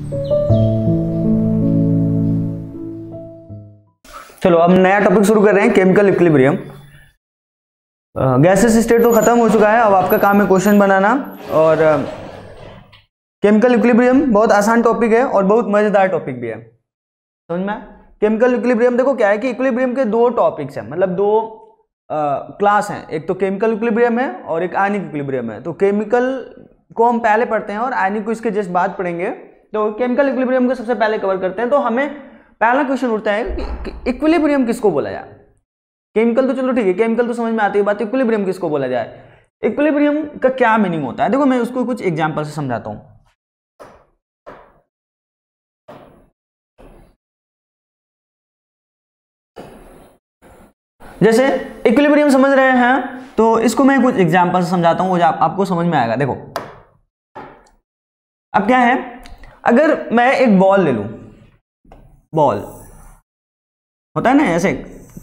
चलो अब नया टॉपिक शुरू कर रहे हैं, केमिकल इक्विलिब्रियम। गैसेस स्टेट तो खत्म हो चुका है, अब आपका काम है क्वेश्चन बनाना। और केमिकल इक्विलिब्रियम बहुत आसान टॉपिक है और बहुत मजेदार टॉपिक भी है, समझ में? केमिकल इक्विलिब्रियम देखो क्या है कि इक्विलिब्रियम के दो टॉपिक्स हैं, मतलब दो क्लास हैं, एक तो केमिकल इक्विलिब्रियम है और एक आयनिक इक्विलिब्रियम है। तो केमिकल को हम पहले पढ़ते हैं और आयनिक को इसके जस्ट बाद पढ़ेंगे। तो केमिकल इक्विलिब्रियम को सबसे पहले कवर करते हैं। तो हमें पहला क्वेश्चन उठता है कि इक्विलिब्रियम किसको बोला जाए। केमिकल तो चलो ठीक है, केमिकल तो समझ में आती है बात, इक्विलिब्रियम किसको बोला जाए, इक्विलिब्रियम का क्या मीनिंग होता है। देखो मैं उसको कुछ एग्जांपल से समझाता हूं। जैसे इक्विलिब्रियम समझ रहे हैं तो इसको मैं कुछ एग्जांपल से समझाता हूं, वो आपको समझ में आएगा। देखो अब क्या है, अगर मैं एक बॉल ले लूं, बॉल होता है ना ऐसे,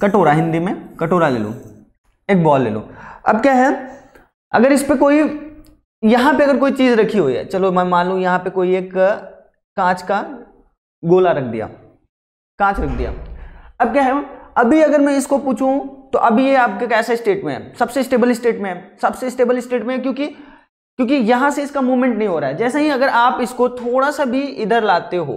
कटोरा, हिंदी में कटोरा ले लूं, एक बॉल ले लूं। अब क्या है, अगर इस पे कोई, यहां पे अगर कोई चीज रखी हुई है, चलो मैं मान लूं यहां पे कोई एक कांच का गोला रख दिया, कांच रख दिया। अब क्या है, अभी अगर मैं इसको पूछूं तो अभी ये आपके कैसे स्टेट में है, सबसे स्टेबल स्टेट में है, सबसे स्टेबल स्टेट में है, क्योंकि यहां से इसका मूवमेंट नहीं हो रहा है। जैसे ही अगर आप इसको थोड़ा सा भी इधर लाते हो,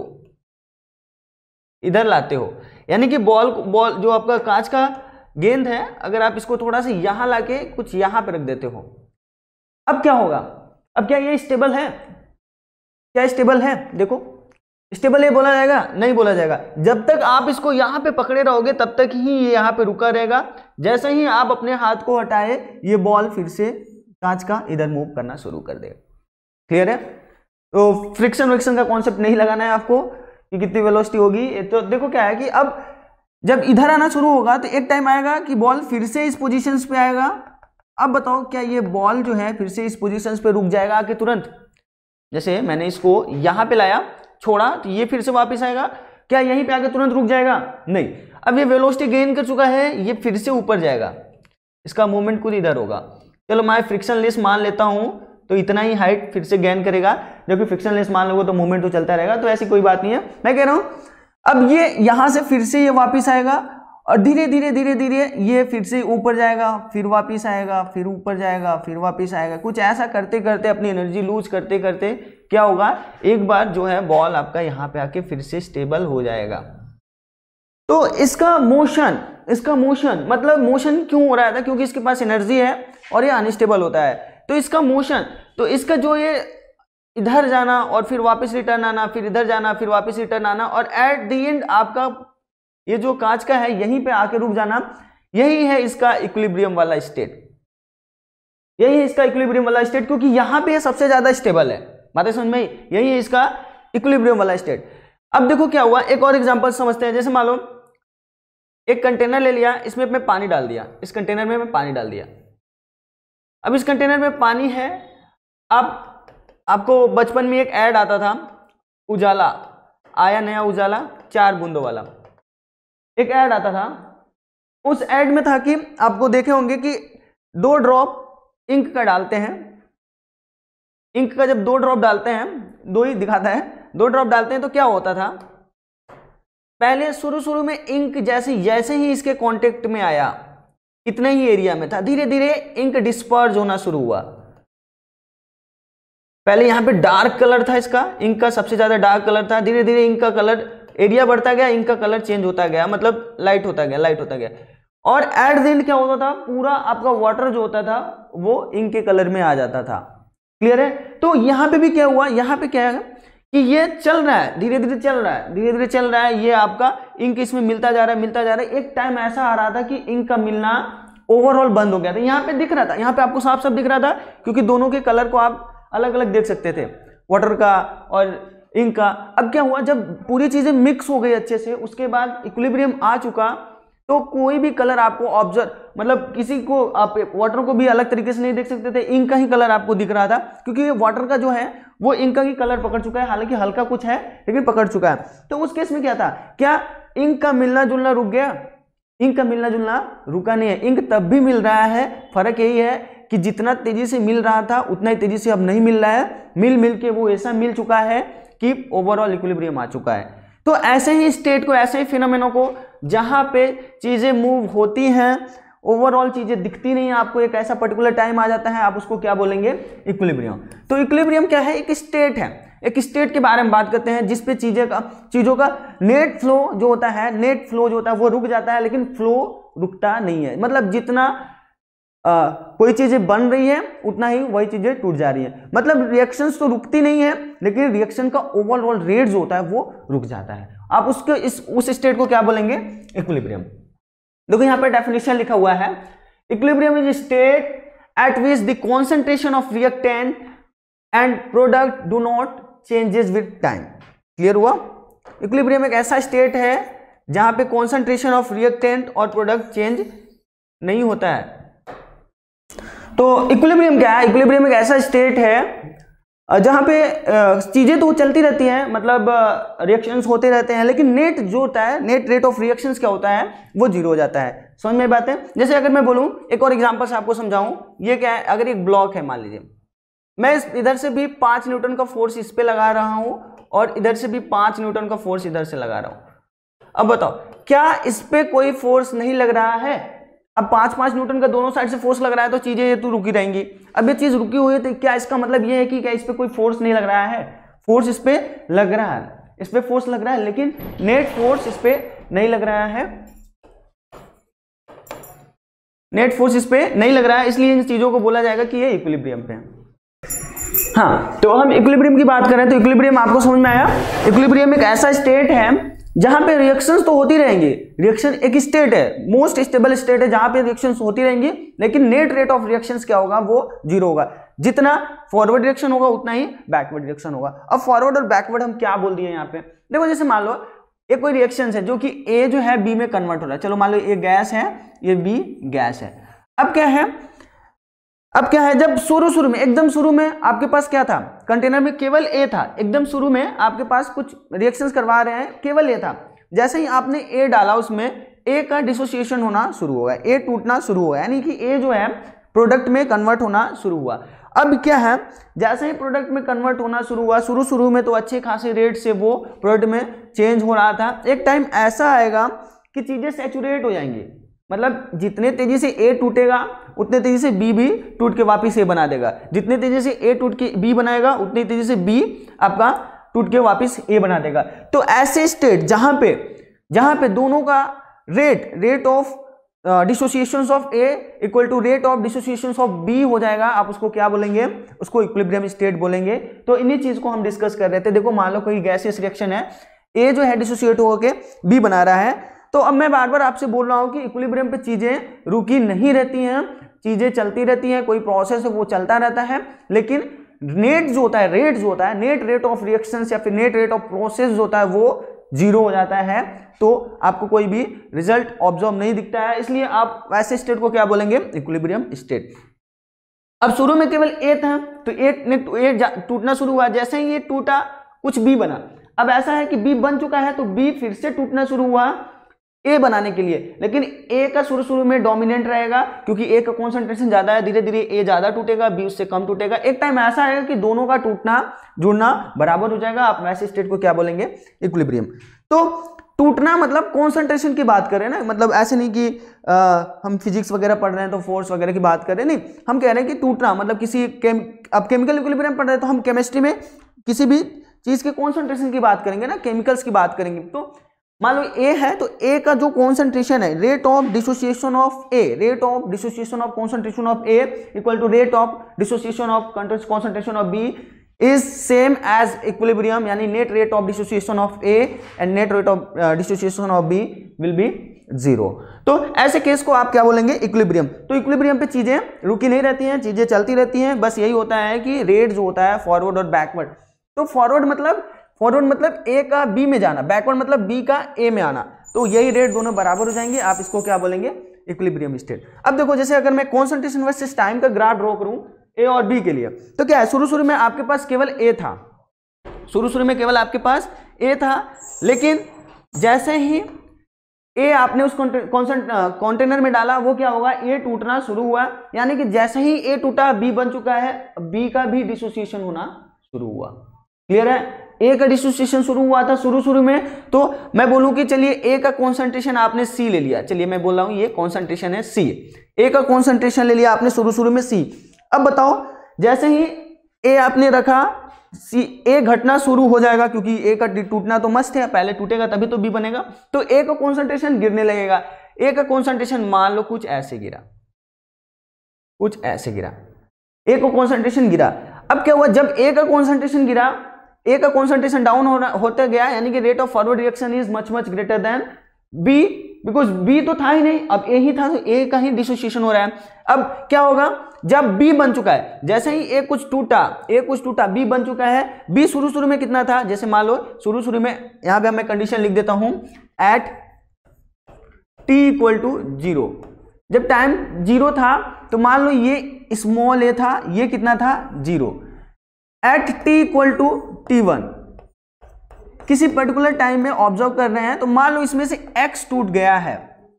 इधर लाते हो, यानी कि बॉल जो आपका कांच का गेंद है, अगर आप इसको थोड़ा सा यहां लाके कुछ यहां पे रख देते हो, अब क्या होगा, अब क्या ये स्टेबल है, क्या स्टेबल है? देखो स्टेबल ये बोला जाएगा? नहीं बोला जाएगा। जब तक आप इसको यहां पे पकड़े रहोगे तब तक ही ये यहां पे रुका रहेगा। जैसे ही आप अपने हाथ को हटाए, ये बॉल फिर से कांच का इधर मूव करना शुरू कर देगा। क्लियर है? तो फ्रिक्शन विक्शन का कॉन्सेप्ट नहीं लगाना है आपको कि कितनी वेलोसिटी होगी। तो देखो क्या है कि अब जब इधर आना शुरू होगा तो एक टाइम आएगा कि बॉल फिर से इस पोजीशंस पे आएगा। अब बताओ क्या ये बॉल जो है फिर से इस पोजीशंस पे रुक जाएगा आके तुरंत? जैसे मैंने इसको यहां पे लाया, छोड़ा, तो ये फिर से वापस आएगा, क्या यहीं पे आके तुरंत रुक जाएगा? नहीं। अब ये वेलोसिटी गेन कर चुका है, ये फिर से ऊपर जाएगा, इसका मूवमेंट कुछ इधर होगा। चलो मैं फ्रिक्शनलेस मान लेता हूं, तो इतना ही हाइट फिर से गेन करेगा, जबकि फ्रिक्शनलेस मान लोगे तो मूवमेंट तो चलता रहेगा। तो ऐसी कोई बात नहीं है, मैं कह रहा हूं अब ये यहां से फिर से ये वापस आएगा और धीरे धीरे धीरे धीरे ये फिर से ऊपर जाएगा, फिर वापस आएगा, फिर ऊपर जाएगा, फिर वापस आएगा। कुछ ऐसा करते करते, अपनी एनर्जी लूज करते करते क्या होगा, एक बार जो है बॉल आपका यहाँ पे आके फिर से स्टेबल हो जाएगा। तो इसका मोशन मतलब मोशन क्यों हो रहा था? क्योंकि इसके पास एनर्जी है और ये अनस्टेबल होता है। तो इसका मोशन, तो इसका जो ये इधर जाना और फिर वापस रिटर्न आना, फिर इधर जाना, फिर वापस रिटर्न आना, और एट द एंड आपका ये जो कांच का है यहीं पे आके रुक जाना, यही है इसका इक्विलिब्रियम वाला स्टेट। यही है इसका इक्विलिब्रियम वाला स्टेट, क्योंकि यहां पे सबसे ज्यादा स्टेबल है। बातें समझ में? यही है इसका इक्विलिब्रियम वाला स्टेट। अब देखो क्या हुआ, एक और एग्जांपल समझते हैं। जैसे मान लो एक कंटेनर ले लिया, इसमें मैं पानी डाल दिया, इस कंटेनर में मैं पानी डाल दिया। अब इस कंटेनर में पानी है। अब आपको बचपन में एक ऐड आता था, उजाला आया, नया उजाला 4 बूंदों वाला एक ऐड आता था। उस ऐड में था कि आपको देखे होंगे कि 2 ड्रॉप इंक का डालते हैं। इंक का जब 2 ड्रॉप डालते हैं, 2 ही दिखाता है, 2 ड्रॉप डालते हैं तो क्या होता था, पहले शुरू में इंक जैसे ही इसके कांटेक्ट में आया, इतने ही एरिया में था, धीरे धीरे इंक डिस्पर्ज होना शुरू हुआ। पहले यहां पे डार्क कलर था इसका, इंक का सबसे ज्यादा डार्क कलर था, धीरे धीरे इंक का कलर, एरिया बढ़ता गया, इंक का कलर चेंज होता गया, मतलब लाइट होता गया। और एट द एंड क्या होता था, पूरा आपका वाटर जो होता था वो इंक के कलर में आ जाता था। क्लियर है? तो यहां पे भी क्या हुआ, यहां पे क्या है कि ये चल रहा है, धीरे धीरे चल रहा है, ये आपका इंक इसमें मिलता जा रहा है। एक टाइम ऐसा आ रहा था कि इंक का मिलना ओवरऑल बंद हो गया था। यहाँ पे दिख रहा था, यहाँ पे आपको साफ साफ दिख रहा था, क्योंकि दोनों के कलर को आप अलग अलग देख सकते थे, वाटर का और इंक का। अब क्या हुआ, जब पूरी चीजें मिक्स हो गई अच्छे से, उसके बाद इक्विलिब्रियम आ चुका, तो कोई भी कलर आपको ऑब्जर्व, मतलब किसी को, आप वाटर को भी अलग तरीके से नहीं देख सकते थे, इंक का ही कलर आपको दिख रहा था, क्योंकि ये वाटर का जो है वो इंक का ही कलर पकड़ चुका है, हालांकि हल्का कुछ है लेकिन पकड़ चुका है। तो उस केस में क्या था, क्या इंक का मिलना जुलना रुक गया? इंक का मिलना जुलना रुका नहीं है, इंक तब भी मिल रहा है। फर्क यही है कि जितना तेजी से मिल रहा था उतना ही तेजी से अब नहीं मिल रहा है, मिल के वो ऐसा मिल चुका है कि ओवरऑल इक्विलिब्रियम आ चुका है। तो ऐसे ही स्टेट को, ऐसे ही फिनोमेना को जहां पे चीजें मूव होती हैं, ओवरऑल चीजें दिखती नहीं है आपको, एक ऐसा पर्टिकुलर टाइम आ जाता है, आप उसको क्या बोलेंगे? इक्विलिब्रियम। तो इक्विलिब्रियम क्या है? एक स्टेट है। एक स्टेट के बारे में बात करते हैं जिसपे चीजों का नेट फ्लो जो होता है, नेट फ्लो जो होता है वो रुक जाता है, लेकिन फ्लो रुकता नहीं है। मतलब जितना कोई चीजें बन रही है उतना ही वही चीजें टूट जा रही है। मतलब रिएक्शंस तो रुकती नहीं है, लेकिन रिएक्शन का ओवरऑल रेट जो होता है वो रुक जाता है। आप उस स्टेट को क्या बोलेंगे? इक्विलिब्रियम। देखो यहाँ पर डेफिनेशन लिखा हुआ है, equilibrium is state eight which the concentration of reactant and product do not changes with time. Clear हुआ? इक्विलिब्रियम एक ऐसा स्टेट है जहां पे कॉन्सेंट्रेशन ऑफ रिएक्टेंट और प्रोडक्ट चेंज नहीं होता है। तो इक्विलिब्रियम क्या है? इक्विलिब्रियम एक ऐसा स्टेट है जहां पे चीजें तो चलती रहती हैं, मतलब रिएक्शंस होते रहते हैं, लेकिन नेट जो होता है, नेट रेट ऑफ रिएक्शंस क्या होता है? वो जीरो हो जाता है। समझ में बात है? जैसे अगर मैं बोलूं, एक और एग्जांपल से आपको समझाऊं, ये क्या है? अगर एक ब्लॉक है, मान लीजिए मैं इधर से भी 5 न्यूटन का फोर्स इस पे लगा रहा हूं और इधर से भी 5 न्यूटन का फोर्स इधर से लगा रहा हूं। अब बताओ, क्या इस पे कोई फोर्स नहीं लग रहा है? अब 5-5 न्यूटन का दोनों साइड से फोर्स लग रहा है, तो चीजें ये तो रुकी रहेंगी। अब ये चीज रुकी हुई है, तो क्या इसका मतलब ये है कि क्या इस पे कोई फोर्स नहीं लग रहा है? फोर्स इस पे लग रहा है, इस पे फोर्स लग रहा है, लेकिन नेट फोर्स इस पे नहीं लग रहा है। नेट फोर्स इस पे नहीं लग रहा है, इसलिए इन चीजों को बोला जाएगा कि ये इक्विलिब्रियम पे है। हाँ, तो हम इक्विलिब्रियम की बात करें तो इक्विलिब्रियम आपको समझ में आया? इक्विलिब्रियम एक ऐसा स्टेट है जहां पे रिएक्शंस तो होती रहेंगी। रिएक्शन एक स्टेट है, मोस्ट स्टेबल स्टेट है जहां पे रिएक्शंस होती रहेंगी, लेकिन नेट रेट ऑफ रिएक्शंस क्या होगा? वो जीरो होगा। जितना फॉरवर्ड रिएक्शन होगा उतना ही बैकवर्ड रिएक्शन होगा। अब फॉरवर्ड और बैकवर्ड हम क्या बोल दिए यहाँ पे? देखो, जैसे मान लो एक कोई रिएक्शन है जो कि ए जो है बी में कन्वर्ट हो रहा है। चलो मान लो ये गैस है, ये बी गैस है। अब क्या है, जब शुरू में, एकदम शुरू में आपके पास क्या था? कंटेनर में केवल ए था। एकदम शुरू में आपके पास कुछ रिएक्शंस करवा रहे हैं, केवल ए था। जैसे ही आपने ए डाला, उसमें ए का डिसोसिएशन होना शुरू हुआ, ए टूटना शुरू हुआ, यानी कि ए जो है प्रोडक्ट में कन्वर्ट होना शुरू हुआ। अब क्या है, जैसे ही प्रोडक्ट में कन्वर्ट होना शुरू हुआ, शुरू में तो अच्छे खासे रेट से वो प्रोडक्ट में चेंज हो रहा था। एक टाइम ऐसा आएगा कि चीजें सैचुरेट हो जाएंगी। मतलब जितने तेजी से ए टूटेगा उतने तेजी से बी भी टूट के वापिस ए बना देगा। जितने तेजी से ए टूट के बी बनाएगा उतनी तेजी से बी आपका टूट के वापिस ए बना देगा। तो ऐसे स्टेट जहां पे दोनों का rate of dissociations of A equal to rate of dissociations of B हो जाएगा, आप उसको क्या बोलेंगे? उसको इक्विलिब्रियम स्टेट बोलेंगे। तो इन्हीं चीज को हम डिस्कस कर रहे थे। देखो, मान लो कोई गैसियस रिएक्शन है, ए जो है डिसोसिएट होकर बी बना रहा है। तो अब मैं बार बार आपसे बोल रहा हूं कि इक्विलिब्रियम पे चीजें रुकी नहीं रहती हैं, चीजें चलती रहती हैं। कोई प्रोसेस है वो चलता रहता है, लेकिन नेट जो होता है, रेट जो होता है, नेट रेट ऑफ रिएक्शंस या फिर नेट रेट ऑफ प्रोसेस जो होता है वो जीरो हो जाता है। तो आपको कोई भी रिजल्ट ऑब्जर्व नहीं दिखता है, इसलिए आप ऐसे स्टेट को क्या बोलेंगे? Equilibrium state. अब शुरू में केवल ए था, तो ए टूटना शुरू हुआ। जैसे ही ये टूटा, कुछ बी बना। अब ऐसा है कि बी बन चुका है, तो बी फिर से टूटना शुरू हुआ ए बनाने के लिए, लेकिन ए का शुरू में डोमिनेंट रहेगा, क्योंकि ए का कॉन्सेंट्रेशन ज्यादा है। धीरे धीरे ए ज्यादा टूटेगा, बी उससे कम टूटेगा। एक टाइम ऐसा आएगा कि दोनों का टूटना जुड़ना बराबर हो जाएगा। आप वैसे स्टेट को क्या बोलेंगे? इक्विलिब्रियम। तो टूटना मतलब कॉन्सेंट्रेशन की बात करें ना, मतलब ऐसे नहीं कि हम फिजिक्स वगैरह पढ़ रहे हैं तो फोर्स वगैरह की बात करें, नहीं। हम कह रहे हैं कि टूटना मतलब अब केमिकल इक्विलिब्रियम पढ़ रहे हैं तो हम केमिस्ट्री में किसी भी चीज के कॉन्सेंट्रेशन की बात करेंगे ना, केमिकल्स की बात करेंगे। तो मान लो ए है, तो ए का जो कॉन्सेंट्रेशन है, rate of dissociation of A, rate of dissociation of concentration of A equal to rate of dissociation of concentration of B is same as equilibrium, यानी net rate of dissociation of A and net rate of dissociation of B will be zero. तो ऐसे case को आप क्या बोलेंगे? Equilibrium. तो equilibrium पे चीजें रुकी नहीं रहती हैं, चीजें चलती रहती हैं। बस यही होता है कि रेट जो होता है फॉरवर्ड और बैकवर्ड। तो फॉरवर्ड मतलब ए का बी में जाना, बैकवर्ड मतलब बी का ए में आना। तो यही रेट दोनों बराबर हो जाएंगे, आप इसको क्या बोलेंगे? Equilibrium state. अब देखो, जैसे अगर मैं कॉन्सेंट्रेशन वर्सेस टाइम का ग्राफ ड्रॉ करूं ए और बी के लिए, तो क्या है? शुरू में आपके पास केवल ए था, शुरू में केवल आपके पास ए था, लेकिन जैसे ही ए आपने उस कंटेनर में डाला, वो क्या होगा? ए टूटना शुरू हुआ, यानी कि जैसे ही ए टूटा बी बन चुका है, बी का भी डिसोसिएशन होना शुरू हुआ। क्लियर है? ए का डिसोसिएशन शुरू हुआ था शुरू में, तो मैं बोलूं कि चलिए ए का कॉन्सेंट्रेशन आपने सी ले लिया, चलिए मैं बोल रहा हूं ये कॉन्सेंट्रेशन है सी, ए का कॉन्सेंट्रेशन ले लिया आपने शुरू में सी। अब बताओ जैसे ही ए आपने रखा सी, ए घटना शुरू हो जाएगा क्योंकि ए का टूटना तो मस्ट है, पहले टूटेगा तभी तो बी बनेगा, तो ए का कॉन्सेंट्रेशन गिरने लगेगा। ए का कॉन्सेंट्रेशन मान लो कुछ ऐसे गिरा, कुछ ऐसे गिरा, ए का कॉन्सेंट्रेशन गिरा। अब क्या हुआ, जब ए का कॉन्सेंट्रेशन गिरा, ए का कॉन्सेंट्रेशन डाउन होता गया, यानी कि rate of forward reaction is much greater than B, because B तो था ही नहीं, अब ए ही था, तो ए का ही डिसोसिएशन हो रहा है। अब क्या होगा, जब बी बन चुका है, जैसे ही ए कुछ टूटा बी बन चुका है। बी शुरू में कितना था, जैसे मान लो शुरू में यहां पे मैं कंडीशन लिख देता हूं, एट टी इक्वल टू 0, जब टाइम 0 था तो मान लो ये स्मॉल ए था, ये कितना था 0। At T equal to T1, किसी पर्टिकुलर टाइम में ऑब्जर्व कर रहे हैं, तो मान लो इसमें से x टूट गया है,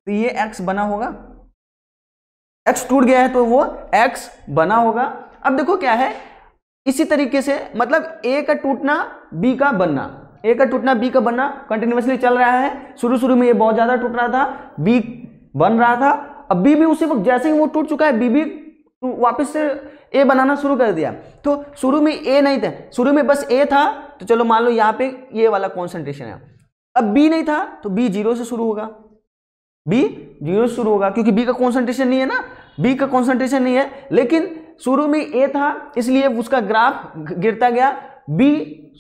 तो ये x बना होगा, x टूट गया है तो वो x बना होगा। अब देखो क्या है, इसी तरीके से मतलब a का टूटना b का बनना, a का टूटना b का बनना कंटिन्यूअसली चल रहा है। शुरू में ये बहुत ज्यादा टूट रहा था, b बन रहा था, अब b भी उसी वक्त जैसे ही वो टूट चुका है, b भी वापस से a बनाना शुरू कर दिया। तो शुरू में a नहीं था, शुरू में बस a था, तो चलो मान लो यहाँ पे ये वाला कॉन्सेंट्रेशन है। अब b नहीं था तो b 0 से शुरू होगा, b 0 से शुरू होगा क्योंकि b का कॉन्सेंट्रेशन नहीं है ना, b का कॉन्सेंट्रेशन नहीं है, लेकिन शुरू में a था इसलिए उसका ग्राफ गिरता गया, b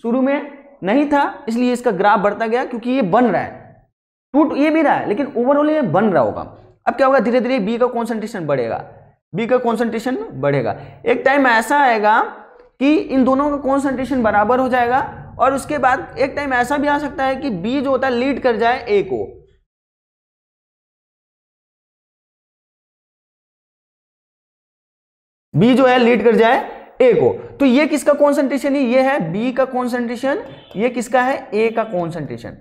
शुरू में नहीं था इसलिए इसका ग्राफ बढ़ता गया, क्योंकि ये बन रहा है, टूट ये भी रहा है लेकिन ओवरऑल ये बन रहा होगा। अब क्या होगा, धीरे धीरे b का कॉन्सेंट्रेशन बढ़ेगा, b का कॉन्सेंट्रेशन बढ़ेगा। एक टाइम ऐसा आएगा कि इन दोनों का कॉन्सेंट्रेशन बराबर हो जाएगा, और उसके बाद एक टाइम ऐसा भी आ सकता है कि b जो होता है लीड कर जाए a को, b जो है लीड कर जाए a को। तो ये किसका कॉन्सेंट्रेशन है, ये है b का कॉन्सेंट्रेशन, ये किसका है a का कॉन्सेंट्रेशन,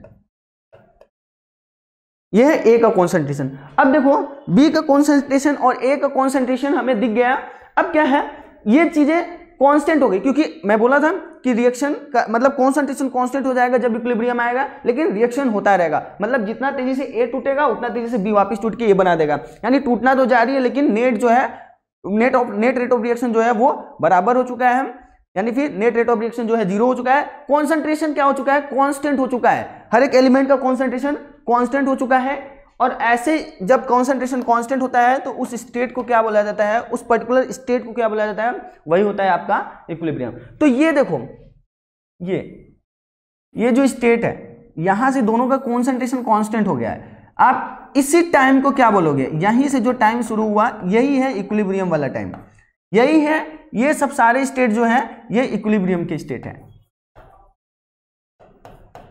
ये है a का कॉन्सेंट्रेशन। अब देखो b का कॉन्सेंट्रेशन और a का कॉन्सेंट्रेशन हमें दिख गया। अब क्या है, ये चीजें कांस्टेंट हो गई, क्योंकि मैं बोला था कि रिएक्शन का मतलब कॉन्सेंट्रेशन कांस्टेंट हो जाएगा जब इक्विलिब्रियम आएगा, लेकिन रिएक्शन होता रहेगा, मतलब जितना तेजी से a टूटेगा उतना तेजी से b वापस टूट के a बना देगा, यानी टूटना तो जारी है लेकिन नेट जो है नेट रेट ऑफ रिएक्शन जो है वो बराबर हो चुका है, यानी फिर नेट रेट ऑफ रिएक्शन जो है 0 हो चुका है। कॉन्सेंट्रेशन क्या हो चुका है, कांस्टेंट हो चुका है, हर एक एलिमेंट का कॉन्सेंट्रेशन कांस्टेंट हो चुका है। और ऐसे जब कॉन्सेंट्रेशन कांस्टेंट होता है तो उस स्टेट को क्या बोला जाता है, उस पर्टिकुलर स्टेट को क्या बोला जाता है, वही होता है आपका इक्विलिब्रियम। तो ये देखो ये जो स्टेट है, यहां से दोनों का कॉन्सेंट्रेशन कांस्टेंट हो गया है। आप इसी टाइम को क्या बोलोगे, यहीं से जो टाइम शुरू हुआ यही है इक्विलिब्रियम वाला टाइम, यही है, ये सब सारे स्टेट जो है ये इक्विलिब्रियम के स्टेट है,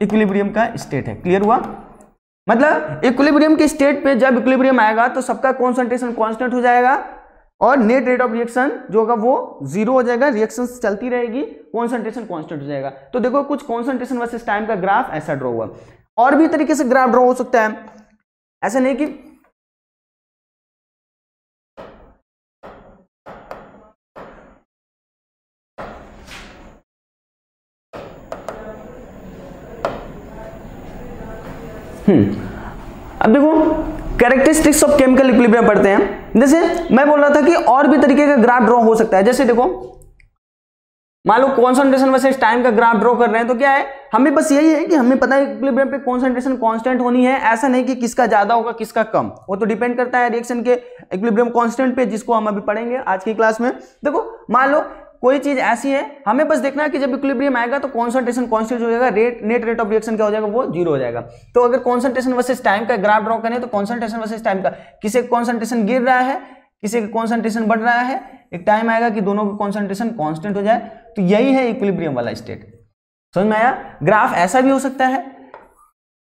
इक्विलिब्रियम का स्टेट है। क्लियर हुआ, मतलब इक्विलिब्रियम के स्टेट पे जब इक्विलिब्रियम आएगा तो सबका कॉन्सेंट्रेशन कांस्टेंट हो जाएगा और नेट रेट ऑफ रिएक्शन जो होगा वो 0 हो जाएगा, रिएक्शन चलती रहेगी, कॉन्सेंट्रेशन कांस्टेंट हो जाएगा। तो देखो कुछ कॉन्सेंट्रेशन वर्सेस टाइम का ग्राफ ऐसा ड्रॉ हुआ, और भी तरीके से ग्राफ ड्रॉ हो सकता है, ऐसा नहीं कि अब देखो कैरेक्टरिस्टिक्स ऑफ केमिकल इक्विलिब्रियम पढ़ते हैं। जैसे मैं बोल रहा था कि और भी तरीके का ग्राफ ड्रॉ हो सकता है, जैसे देखो मान लो कॉन्सेंट्रेशन वर्सेस टाइम का ग्राफ ड्रॉ कर रहे हैं, तो क्या है, हमें बस यही है कि हमें पता है इक्विलिब्रियम पे कॉन्सेंट्रेशन कांस्टेंट होनी है, ऐसा नहीं कि किसका ज्यादा होगा किसका कम, वो तो डिपेंड करता है रिएक्शन के इक्विलिब्रियम कांस्टेंट पे, जिसको हम अभी पढ़ेंगे आज की क्लास में। देखो मान लो कोई चीज ऐसी है, हमें बस देखना है कि जब इक्विलिब्रियम आएगा तो कॉन्सेंट्रेशन कांस्टेंट हो जाएगा, नेट रेट ऑफ रिएक्शन क्या हो जाएगा, वो 0 हो जाएगा। तो अगर कॉन्सेंट्रेशन वर्सेस टाइम का ग्राफ ड्रॉ करें तो कॉन्सेंट्रेशन वर्सेस टाइम का, किसी का कॉन्सेंट्रेशन गिर रहा है किसी का कॉन्सेंट्रेशन बढ़ रहा है, एक टाइम आएगा कि दोनों का कॉन्सेंट्रेशन कांस्टेंट हो जाए, तो यही है इक्विलिब्रियम वाला स्टेट। समझ में आया। ग्राफ ऐसा भी हो सकता है,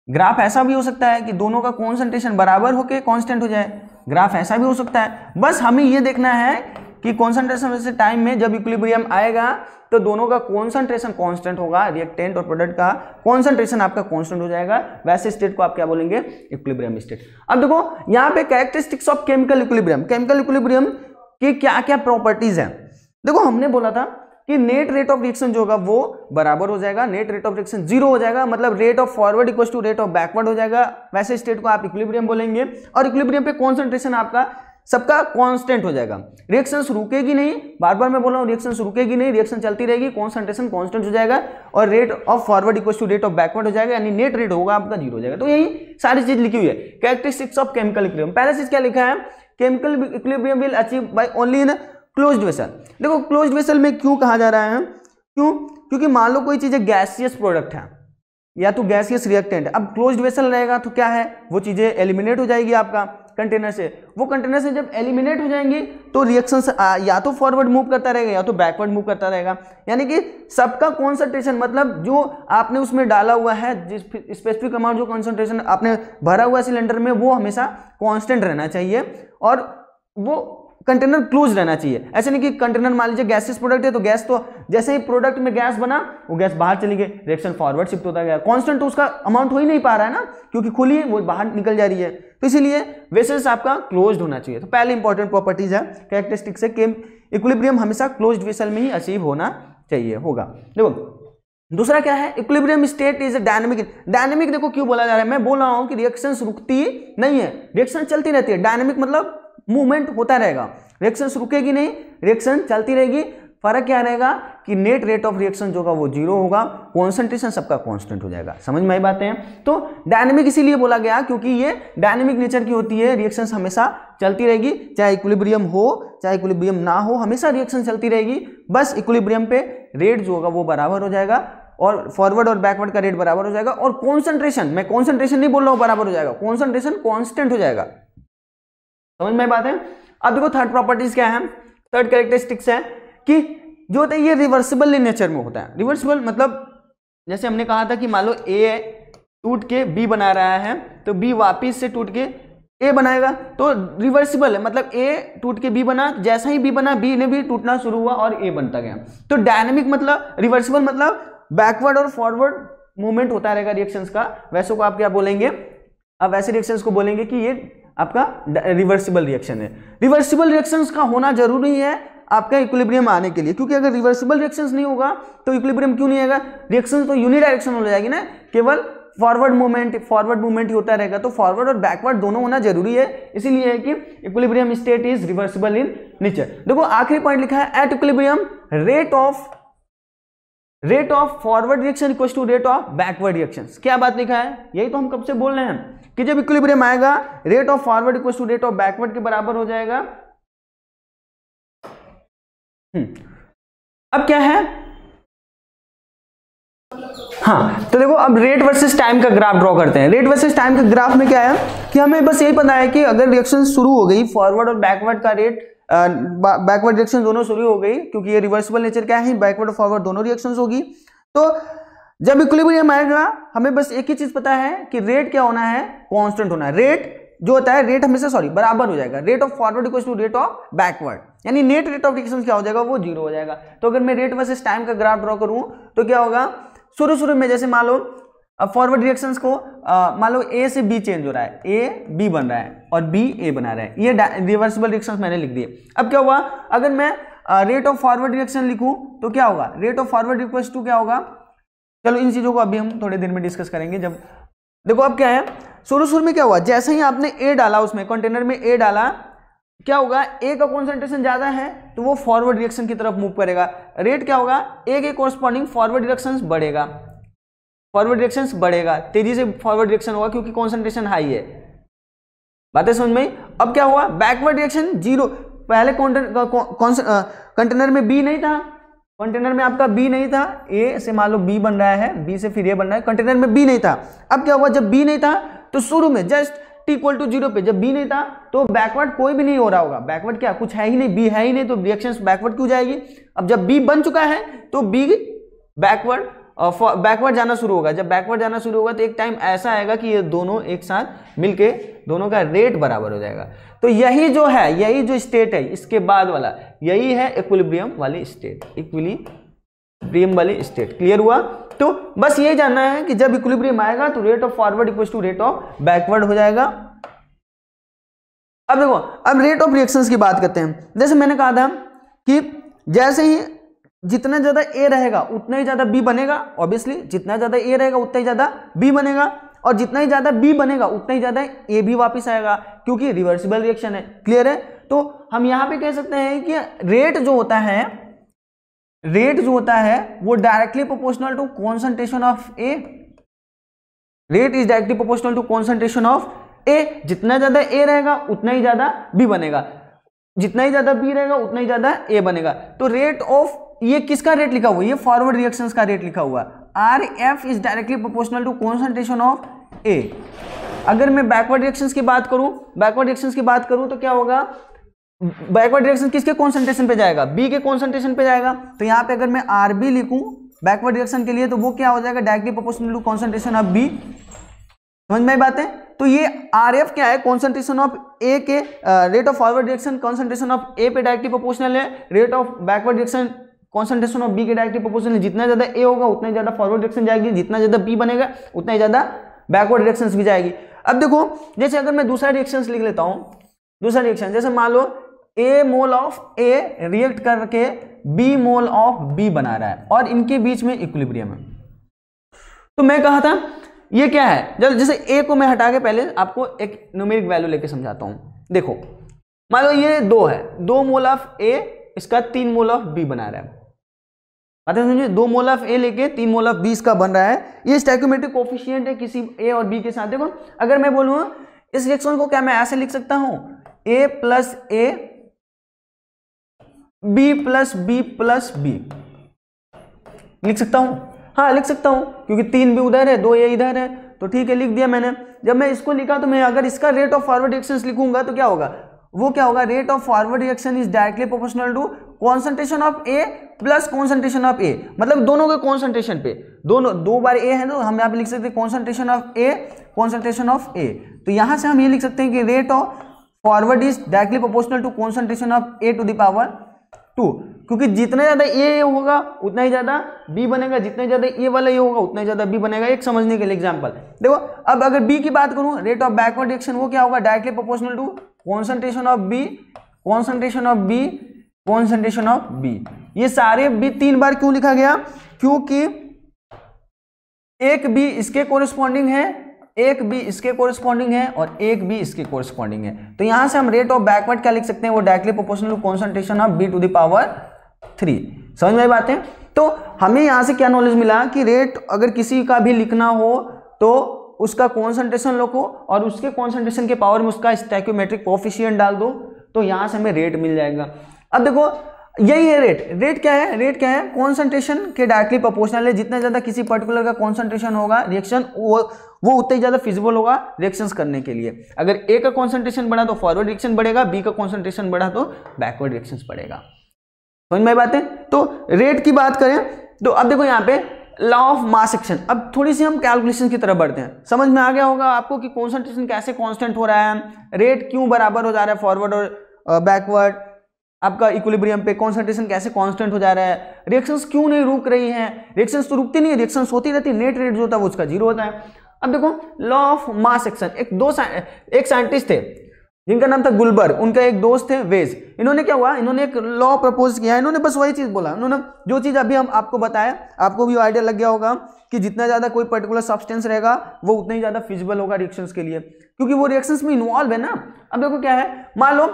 ग्राफ ऐसा भी हो सकता है कि दोनों का कॉन्सेंट्रेशन बराबर होकर कांस्टेंट हो जाए, ग्राफ ऐसा भी हो सकता है। बस हमें ये देखना है कि कॉन्सेंट्रेशन से टाइम में जब इक्विलिब्रियम आएगा तो दोनों का कॉन्सेंट्रेशन कांस्टेंट होगा, रिएक्टेंट और प्रोडक्ट का कॉन्सेंट्रेशन आपका कांस्टेंट हो जाएगा, वैसे स्टेट को आप क्या बोलेंगे, इक्विलिब्रियम स्टेट। अब देखो यहाँ पे characteristics of chemical equilibrium, chemical equilibrium की क्या क्या प्रॉपर्टीज हैं। देखो हमने बोला था कि नेट रेट ऑफ रिएक्शन जो होगा वो बराबर हो जाएगा, नेट रेट ऑफ रिएक्शन 0 हो जाएगा, मतलब rate of forward equal to rate of backward हो जाएगा। वैसे स्टेट को आप इक्विलिब्रियम बोलेंगे, और इक्विलिब्रियम पे कॉन्सेंट्रेशन आपका सबका कांस्टेंट हो जाएगा, रिएक्शंस रुकेगी नहीं, बार बार मैं बोल रहा हूँ रिएक्शंस रुकेगी नहीं, रिएक्शन चलती रहेगी, कॉन्सेंट्रेशन कांस्टेंट हो जाएगा, और rate of forward equal to rate of backward हो जाएगा, यानी नेट रेट होगा आपका 0 हो जाएगा। तो यही सारी चीज लिखी हुई है। कैरेक्टरिस्टिक्स ऑफ केमिकल इक्विलिब्रियम, पहला चीज क्या लिखा है, chemical equilibrium will achieve by only in closed vessel. देखो क्लोज्ड वेसल में क्यों कहा जा रहा है, क्यों, क्योंकि मान लो कोई चीज गैसियस प्रोडक्ट है या तो गैसियस रिएक्टेंट, अब क्लोज्ड वेसल रहेगा तो क्या है, वो चीजें एलिमिनेट हो जाएगी आपका कंटेनर से, वो कंटेनर से जब एलिमिनेट हो जाएंगी तो रिएक्शंस या तो फॉरवर्ड मूव करता रहेगा या तो बैकवर्ड मूव करता रहेगा, यानी कि सबका कॉन्सेंट्रेशन, मतलब जो आपने उसमें डाला हुआ है, जिस स्पेसिफिक अमाउंट जो कॉन्सेंट्रेशन आपने भरा हुआ सिलेंडर में, वो हमेशा कांस्टेंट रहना चाहिए और वो कंटेनर क्लोज रहना चाहिए। ऐसे नहीं कि कंटेनर मान लीजिए गैसियस प्रोडक्ट है तो गैस तो जैसे ही प्रोडक्ट में गैस बना वो गैस बाहर चली गई, रिएक्शन फॉरवर्ड शिफ्ट होता गया, कांस्टेंट तो उसका अमाउंट हो ही नहीं पा रहा है ना, क्योंकि खुली है वो बाहर निकल जा रही है, तो इसीलिए वेसल्स आपका क्लोज्ड होना चाहिए। तो पहले इंपॉर्टेंट प्रॉपर्टीज है कैरेक्टरिस्टिक्स है कि इक्विलिब्रियम हमेशा क्लोज्ड वेसल में ही अचीव होना चाहिए होगा। देखो दूसरा क्या है, equilibrium state is dynamic. Dynamic देखो क्यों बोला जा रहा है, मैं बोल रहा हूं कि रिएक्शंस रुकती नहीं है, रिएक्शन चलती रहती है। डायनेमिक मतलब मूवमेंट होता रहेगा, रिएक्शंस रुकेगी नहीं, रिएक्शन चलती रहेगी। फर्क क्या रहेगा कि नेट रेट ऑफ रिएक्शन जो होगा वो 0 होगा, कॉन्सेंट्रेशन सबका कांस्टेंट हो जाएगा। समझ में आई बातें हैं? तो डायनेमिक इसीलिए बोला गया क्योंकि ये डायनेमिक नेचर की होती है, रिएक्शंस हमेशा चलती रहेगी, चाहे इक्विलिब्रियम हो चाहे इक्विलिब्रियम ना हो, हमेशा रिएक्शन चलती रहेगी। बस इक्विलिब्रियम पे रेट जो होगा वो बराबर हो जाएगा और फॉरवर्ड और बैकवर्ड का रेट बराबर हो जाएगा, और कॉन्सेंट्रेशन, मैं कॉन्सेंट्रेशन नहीं बोल रहा हूँ बराबर हो जाएगा, कॉन्सेंट्रेशन कांस्टेंट हो जाएगा। समझ में बात है? अब देखो थर्ड प्रॉपर्टीज क्या है, थर्ड कैरेक्टरिस्टिक्स है कि जो होता है ये रिवर्सिबल इन नेचर में होता है। रिवर्सिबल मतलब जैसे हमने कहा था कि मान लो ए टूट के बी बना रहा है तो बी वापिस से टूट के ए बनाएगा, तो रिवर्सिबल है, मतलब ए टूट के बी बना, जैसा ही बी बना बी ने भी टूटना शुरू हुआ और ए बनता गया। तो डायनेमिक मतलब, रिवर्सिबल मतलब बैकवर्ड और फॉरवर्ड मूवमेंट होता रहेगा रिएक्शंस का। वैसे को आप क्या बोलेंगे, अब वैसे रिएक्शंस को बोलेंगे कि ये आपका रिवर्सिबल रिएक्शन है। रिवर्सिबल रिएक्शंस का होना जरूरी है आपका इक्विलिब्रियम आने के लिए, क्योंकि अगर रिवर्सिबल रिएक्शंस नहीं होगा तो इक्विलिब्रियम क्यों नहीं आएगा, रिएक्शंस तो यूनिडायरेक्शनल हो जाएगी ना, केवल फॉरवर्ड मूवमेंट ही होता रहेगा। तो फॉरवर्ड और बैकवर्ड दोनों होना जरूरी है, इसीलिए है कि equilibrium state is reversible in nature. देखो आखिरी पॉइंट लिखा है, at equilibrium rate of forward reaction equal to rate of backward reaction. क्या बात लिखा है, यही तो हम कब से बोल रहे हैं कि जब इक्विलिब्रियम आएगा rate of forward equal to rate of backward के बराबर हो जाएगा। अब क्या है, हाँ तो देखो अब रेट वर्सेस टाइम का ग्राफ ड्रॉ करते हैं। रेट वर्सेस टाइम के ग्राफ में क्या है कि हमें बस यही पता है कि अगर रिएक्शन शुरू हो गई, फॉरवर्ड और बैकवर्ड का रेट, बैकवर्ड रिएक्शन दोनों शुरू हो गई, क्योंकि ये रिवर्सिबल नेचर क्या है, बैकवर्ड और फॉरवर्ड दोनों रिएक्शंस होगी। तो जब इक्विलिब्रियम आएगा हमें बस एक ही चीज पता है कि रेट क्या होना है, कांस्टेंट होना है। रेट जो होता है, रेट हमेशा बराबर हो जाएगा, rate of forward equal to rate of backward, यानी नेट रेट ऑफ रिएक्शन क्या हो जाएगा, वो 0 हो जाएगा। तो अगर मैं रेट वर्सेस टाइम का ग्राफ ड्रॉ करूं तो क्या होगा, शुरू में जैसे मान लो फॉरवर्ड रिएक्शंस को मान लो ए से बी चेंज हो रहा है, ए बी बन रहा है और बी ए बना रहा है, ये रिवर्सिबल रिएक्शंस मैंने लिख दिए। अब क्या हुआ, अगर मैं रेट ऑफ फॉरवर्ड रिएक्शन लिखूं तो क्या होगा, rate of forward equal to क्या होगा, चलो इन चीजों को अभी हम थोड़ी देर में डिस्कस करेंगे। जब देखो अब क्या है, शुरू में क्या हुआ, जैसे ही आपने ए डाला, उसमें कंटेनर में ए डाला, क्या होगा, ए का कॉन्सेंट्रेशन ज्यादा है तो वो फॉरवर्ड रिएक्शन की तरफ मूव करेगा, रेट क्या होगा, ए के कोरस्पॉन्डिंग फॉरवर्ड रिएक्शंस बढ़ेगा, फॉरवर्ड रिएक्शंस बढ़ेगा, तेजी से फॉरवर्ड रिएक्शन होगा क्योंकि कॉन्सेंट्रेशन हाई है। बातें समझ में? अब क्या हुआ, बैकवर्ड रिएक्शन 0, पहले कंटेनर में बी नहीं था, कंटेनर में आपका बी नहीं था, ए से मान लो बी बन रहा है, बी से फिर ए बन रहा है, कंटेनर में बी नहीं था। अब क्या हुआ, जब बी नहीं था तो शुरू में जस्ट t इक्वल टू 0 पे जब बी नहीं था तो बैकवर्ड कोई भी नहीं हो रहा होगा, बैकवर्ड क्या, कुछ है ही नहीं, बी है ही नहीं, तो रिएक्शंस बैकवर्ड क्यों जाएगी। अब जब बी बन चुका है तो बी बैकवर्ड जाना शुरू होगा, जब बैकवर्ड जाना शुरू होगा तो एक टाइम ऐसा आएगा कि ये दोनों एक साथ मिलके दोनों का रेट बराबर हो जाएगा। तो यही जो है, यही जो स्टेट है इसके बाद वाला, यही है इक्विलिब्रियम वाली स्टेट, इक्विलिब्रियम वाली स्टेट। क्लियर हुआ? तो बस यही जानना है कि जब इक्विलिब्रियम आएगा तो rate of forward equal to rate of backward हो जाएगा। अब देखो, अब रेट ऑफ रिएक्शंस की बात करते हैं। जैसे मैंने कहा था कि जैसे ही जितना ज्यादा ए रहेगा उतना ही ज्यादा बी बनेगा, ऑब्वियसली जितना ज्यादा ए रहेगा उतना ही ज्यादा बी बनेगा, और जितना ही ज्यादा बी बनेगा उतना ही ज्यादा ए भी वापस आएगा, क्योंकि रिवर्सिबल रिएक्शन है। क्लियर है? तो हम यहां पे कह सकते हैं कि रेट जो होता है वो directly proportional to concentration of A. Rate is directly proportional to concentration of A. जितना ज्यादा ए रहेगा उतना ही ज्यादा बी बनेगा, जितना ही ज्यादा बी रहेगा उतना ही ज्यादा ए बनेगा। तो रेट ऑफ, ये किसका रेट लिखा हुआ है? ये फॉरवर्ड रिएक्शंस का रेट लिखा हुआ है। R F is directly proportional to concentration of A. अगर मैं बैकवर्ड रिएक्शंस की बात करूं तो क्या होगा? बैकवर्ड रिएक्शन किसके कॉन्सेंट्रेशन पे जाएगा? बी के कॉन्सेंट्रेशन पे जाएगा। तो यहाँ पे अगर मैं आर बी लिखूं बैकवर्ड रिएक्शन के लिए तो वो क्या हो जाएगा? Directly proportional to concentration of B. समझ में बात है? तो ये आर एफ क्या है? कॉन्सेंट्रेशन ऑफ ए के rate of forward reaction concentration of A पे डायरेक्टली प्रोपोर्शनल है। Rate of backward reaction concentration of B के डायरेक्टली प्रोपोर्शनल है। जितना ज्यादा ए होगा उतना ही ज्यादा फॉरवर्ड रिएक्शन जाएगी, जितना ज्यादा बी बनेगा उतना ही ज्यादा बैकवर्ड रिएक्शंस भी जाएगी। अब देखो, जैसे अगर मैं दूसरा रिएक्शंस लिख लेता हूं, दूसरा रिएक्शन जैसे मान लो ए मोल ऑफ ए रिएक्ट करके बी मोल ऑफ बी बना रहा है और इनके बीच में इक्विलिब्रियम है। तो मैं कहा था ये क्या है? जैसे ए को मैं हटा के पहले आपको एक न्यूमेरिक वैल्यू लेके समझाता हूं। देखो मान लो ये 2 है, 2 मोल ऑफ ए इसका 3 मोल ऑफ बी बना रहा है। बात समझिए, 2 मोल ऑफ ए लेके 3 मोल ऑफ बी इसका बन रहा है। ये स्टोइकियोमेट्रिक कोएफिशिएंट है किसी ए और बी के साथ। देखो अगर मैं बोलूं इस रिएक्शन को क्या मैं ऐसे लिख सकता हूं? A plus A B plus B plus B लिख सकता हूं? हाँ लिख सकता हूं, क्योंकि 3 बी उधर है 2 ए इधर है, तो ठीक है लिख दिया मैंने। जब मैं इसको लिखा तो मैं अगर इसका रेट ऑफ फॉरवर्ड रिएक्शंस लिखूंगा तो क्या होगा? वो क्या होगा? Rate of forward reaction is directly proportional to concentration of A plus concentration of A. मतलब दोनों के कॉन्सेंट्रेशन पे, दोनों 2 बार ए है तो हम यहाँ पे लिख सकते हैं concentration of A, concentration of A. तो यहां से हम ये लिख सकते हैं कि rate of forward is directly proportional to concentration of A to the power 2, क्योंकि जितना ज्यादा ए होगा उतना ही ज्यादा बी बनेगा, जितना ज्यादा ए वाला ए होगा उतना ही ज्यादा बी बनेगा। एक समझने के लिए एग्जांपल देखो, अब अगर बी की बात करूं, रेट ऑफ बैकवर्ड रिएक्शन वो क्या होगा? Directly proportional to concentration of B, concentration of B, concentration of B. ये सारे बी 3 बार क्यों लिखा गया? क्योंकि एक बी इसके कोरिस्पॉन्डिंग है, एक बी इसके कोरिस्पॉन्डिंग है और एक बी इसके कोरिस्पॉन्डिंग है। तो यहां से हम रेट ऑफ बैकवर्ड क्या लिख सकते हैं? वो directly proportional to concentration of B to the power 3। समझ में बात है? तो हमें यहां से क्या नॉलेज मिला कि रेट अगर किसी का भी लिखना हो तो उसका कॉन्सेंट्रेशन लिखो और उसके कॉन्सेंट्रेशन के पावर में उसका स्टोइकियोमेट्रिक कोएफिशिएंट डाल दो, तो यहां से हमें रेट मिल जाएगा। अब देखो यही है रेट। रेट क्या है? रेट क्या है? कॉन्सेंट्रेशन के डायरेक्टली प्रोपोर्शनल है। जितना ज्यादा किसी पर्टिकुलर का कॉन्सेंट्रेशन होगा रिएक्शन वो उतना ही ज्यादा फिजिबल होगा रिएक्शंस करने के लिए। अगर ए का कॉन्सेंट्रेशन बढ़ा तो फॉरवर्ड रिएक्शन बढ़ेगा, बी का कॉन्सेंट्रेशन बढ़ा तो बैकवर्ड रिएक्शंस बढ़ेगा। समझ में बात है? तो रेट की बात करें तो अब देखो यहाँ पे लॉ ऑफ मास एक्शन। अब थोड़ी सी हम कैलकुलेशन की तरफ बढ़ते हैं। समझ में आ गया होगा आपको कि कॉन्सेंट्रेशन कैसे कांस्टेंट हो रहा है, रेट क्यों बराबर हो जा रहा है फॉरवर्ड और बैकवर्ड, आपका इक्विलिब्रियम पे कॉन्सेंट्रेशन कैसे कांस्टेंट हो जा रहा है, रिएक्शंस क्यों नहीं रुक रही हैं। रिएक्शंस तो रुकती नहीं है, रिएक्शंस होती रहती है, नेट रेट जो होता है वो उसका 0 होता है। अब देखो लॉ ऑफ मास एक्शन, एक साइंटिस्ट थे जिनका नाम था गुलबर्ग, उनका एक दोस्त थे वेज। इन्होंने क्या हुआ, इन्होंने एक लॉ प्रपोज किया। इन्होंने बस वही चीज बोला, उन्होंने जो चीज अभी हम आपको बताया, आपको भी आइडिया लग गया होगा कि जितना ज्यादा कोई पर्टिकुलर सब्सटेंस रहेगा वो उतना ही ज्यादा फिजिबल होगा रिएक्शंस के लिए, क्योंकि वो रिएक्शंस में इन्वॉल्व है ना। अब देखो क्या है, मान लो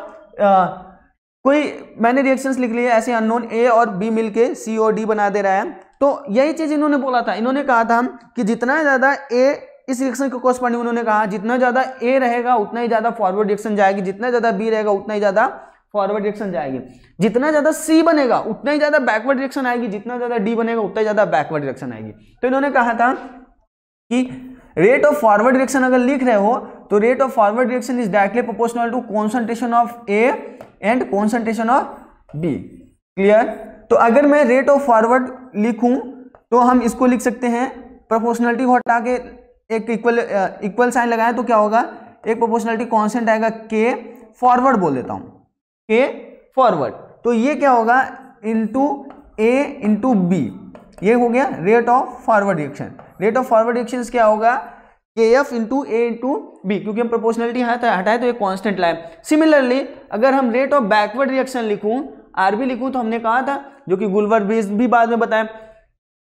मैंने रिएक्शंस लिख लिए ऐसे अननोन ए और बी मिलके सी और डी बना दे रहा है, तो यही चीज इन्होंने बोला था। इन्होंने कहा था कि जितना ज्यादा ए इस रिएक्शन को कॉरस्पॉन्डिंग, उन्होंने कहा जितना ज्यादा ए रहेगा उतना ही ज्यादा फॉरवर्ड रिएक्शन जाएगी, जितना ज्यादा बी रहेगा उतना ही ज्यादा फॉरवर्ड रिएक्शन जाएगी, जितना ज्यादा सी बनेगा उतना ही ज्यादा बैकवर्ड रिएक्शन आएगी, जितना ज्यादा डी बनेगा उतना ही ज्यादा बैकवर्ड रिएक्शन आएगी। तो इन्होंने कहा था कि रेट ऑफ फॉरवर्ड रिएक्शन अगर लिख रहे हो तो rate of forward reaction is directly proportional to concentration of A and concentration of B. Clear? तो अगर मैं रेट ऑफ फॉरवर्ड लिखूं तो हम इसको लिख सकते हैं, प्रोपोर्शनलिटी को हटा के एक इक्वल साइन लगाए तो क्या होगा, एक प्रोपोर्शनलिटी कांस्टेंट आएगा के फॉरवर्ड बोल देता हूं, के फॉरवर्ड। तो ये क्या होगा, इनटू ए इंटू बी, ये हो गया rate of forward reaction. Rate of forward reaction क्या होगा, के F into A into B, क्योंकि हम प्रोपोर्शनलिटी हटाए तो एक कांस्टेंट लाए। सिमिलरली अगर हम रेट ऑफ बैकवर्ड रिएक्शन लिखूं, आरबी लिखूं तो हमने कहा था, जो कि गुल्वर बेस भी बाद में बताया,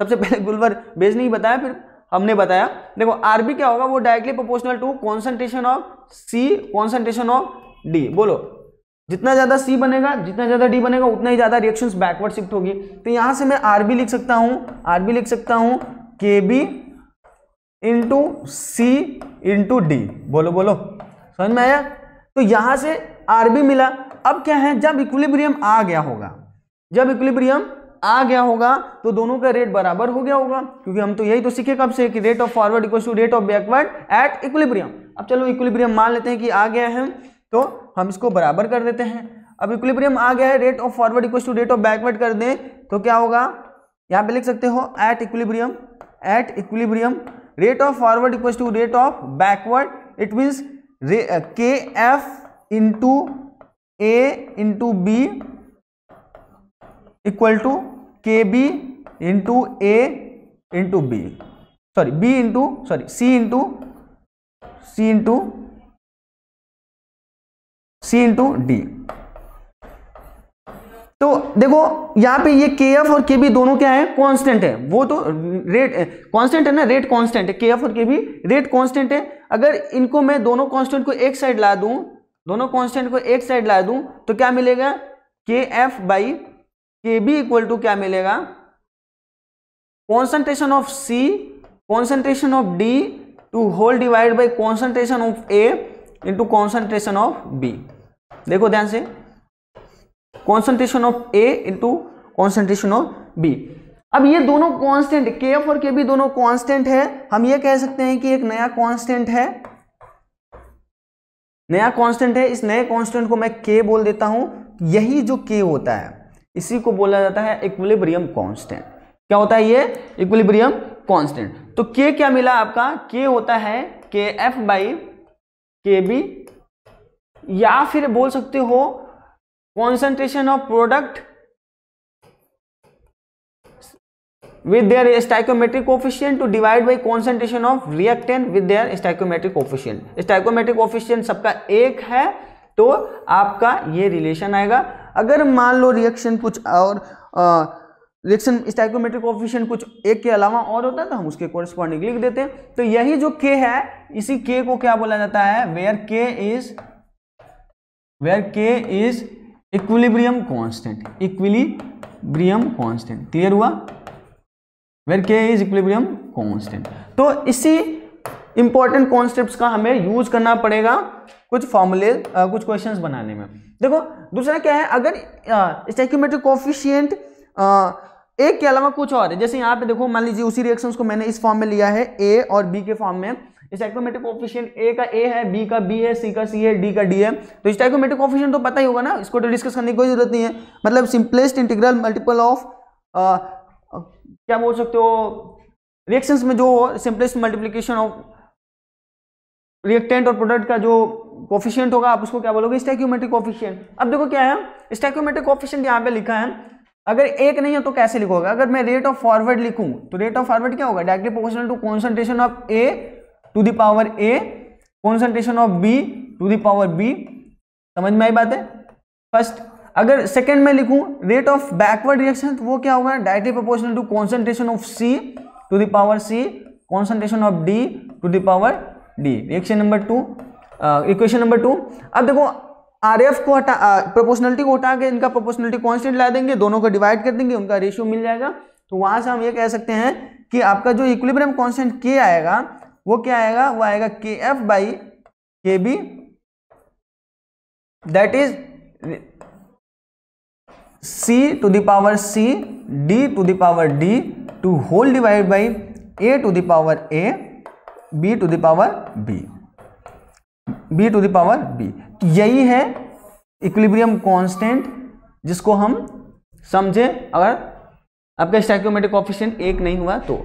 सबसे पहले गुल्वर बेस नहीं बताया, फिर हमने बताया। देखो आरबी क्या होगा, वो directly proportional to concentration of C concentration of D. बोलो, जितना ज्यादा सी बनेगा, जितना ज्यादा डी बनेगा, उतना ही ज्यादा रिएक्शंस बैकवर्ड शिफ्ट होगी। तो यहां से मैं आरबी लिख सकता हूं, आरबी लिख सकता हूं के बी इंटू सी इंटू डी। बोलो बोलो, समझ में आया? तो यहां से आरबी मिला। अब क्या है, जब इक्विलिब्रियम आ गया होगा, जब इक्विलिब्रियम आ गया होगा तो दोनों का रेट बराबर हो गया होगा, क्योंकि हम तो यही तो सीखे कब से कि rate of forward equal to rate of backward at equilibrium. अब चलो इक्विलिब्रियम मान लेते हैं कि आ गया है, तो हम इसको बराबर कर देते हैं। अब इक्विलिब्रियम आ गया है, rate of forward equal to rate of backward कर दें तो क्या होगा, यहाँ पे लिख सकते हो at equilibrium rate of forward equal to rate of backward, it means K F into A into B equal to K B into A into B, sorry B into sorry C into D. तो देखो यहां पे ये के F और के B दोनों क्या है, कांस्टेंट है। वो तो रेट कांस्टेंट है ना, रेट कांस्टेंट है, के एफ और के बी रेट कांस्टेंट है। अगर इनको मैं दोनों कांस्टेंट को एक साइड ला दूं, दोनों कांस्टेंट को एक साइड ला दूं तो क्या मिलेगा, K F by K B equal to क्या मिलेगा, concentration of C concentration of D to whole divide by concentration of A into concentration of B. देखो ध्यान से, concentration of A into concentration of B. अब ये दोनों constant, के F और के बी दोनों कांस्टेंट है। हम ये कह सकते हैं कि एक नया कांस्टेंट है, नया कांस्टेंट है। इस नए कांस्टेंट को मैं के बोल देता हूं। यही जो के होता है इसी को बोला जाता है इक्विलिब्रियम कांस्टेंट। क्या होता है ये, इक्विलिब्रियम कांस्टेंट। तो के क्या मिला आपका, के होता है के एफ बाई के बी, या फिर बोल सकते हो concentration of product with their stoichiometric coefficient to divide by concentration of reactant with their stoichiometric coefficient। stoichiometric coefficient सबका एक है तो आपका ये रिलेशन आएगा। अगर मान लो रिएक्शन कुछ और रिएक्शन स्टोइकोमेट्रिक कोएफिशिएंट कुछ एक के अलावा और होता है तो हम उसके कोरस्पॉन्डिंग लिख देते हैं। तो यही जो के है, इसी के को क्या बोला जाता है, वेयर के is equilibrium constant, equilibrium constant. Clear हुआ, वेयर के इज इक्विलिब्रियम कांस्टेंट। तो इसी इंपॉर्टेंट कॉन्सेप्ट्स का हमें यूज करना पड़ेगा कुछ फॉर्मूले कुछ क्वेश्चंस बनाने में। देखो दूसरा क्या है, अगर स्टोइकोमेट्रिक कोएफिशिएंट एक के अलावा कुछ और है, जैसे यहाँ पे देखो मान लीजिए उसी रिएक्शंस को मैंने इस फॉर्म में लिया है, ए और बी के फॉर्म में। स्टोइकोमेट्रिक कोएफिशिएंट ए का ए है, बी का बी है, सी का सी है, डी का डी है। तो स्टोइकोमेट्रिक कोएफिशिएंट तो पता ही होगा ना, इसको तो डिस्कस करने की कोई जरूरत नहीं है। मतलब सिंपलेस्ट इंटीग्रल मल्टीपल ऑफ क्या बोल सकते हो, रिएक्शंस में जो सिंपलेस्ट मल्टीप्लिकेशन ऑफ रिएक्टेंट और प्रोडक्ट का जो कोएफिशिएंट होगा आप उसको क्या बोलोगे, स्टोइकोमेट्रिक कोएफिशिएंट। अब देखो क्या है, स्टोइकोमेट्रिक कोएफिशिएंट यहाँ पे लिखा है, अगर एक नहीं है तो कैसे लिखोगे। अगर मैं रेट ऑफ फॉरवर्ड लिखूं तो रेट ऑफ फॉरवर्ड क्या होगा, directly proportional to concentration of A to the power A concentration of B to the power B. समझ में आई बात है फर्स्ट। अगर सेकंड में लिखूं रेट ऑफ बैकवर्ड रिएक्शन तो वो क्या होगा, directly proportional to concentration of C to the power C concentration of D to the power D. Reaction number 2, equation number 2। अब देखो आरएफ को हटा, प्रोपोर्शनलिटी को हटा के इनका प्रोपोर्शनलिटी कांस्टेंट ला देंगे, दोनों को डिवाइड कर देंगे, उनका रेशियो मिल जाएगा। तो वहां से हम ये कह सकते हैं कि आपका जो इक्विलिब्रियम कांस्टेंट के आएगा वो क्या आएगा, वो आएगा K F by K B, that is C to the power C D to the power D to whole divide by A to the power A B to the power B, B to the power B. यही है equilibrium constant जिसको हम समझे अगर आपका stoichiometric coefficient एक नहीं हुआ तो।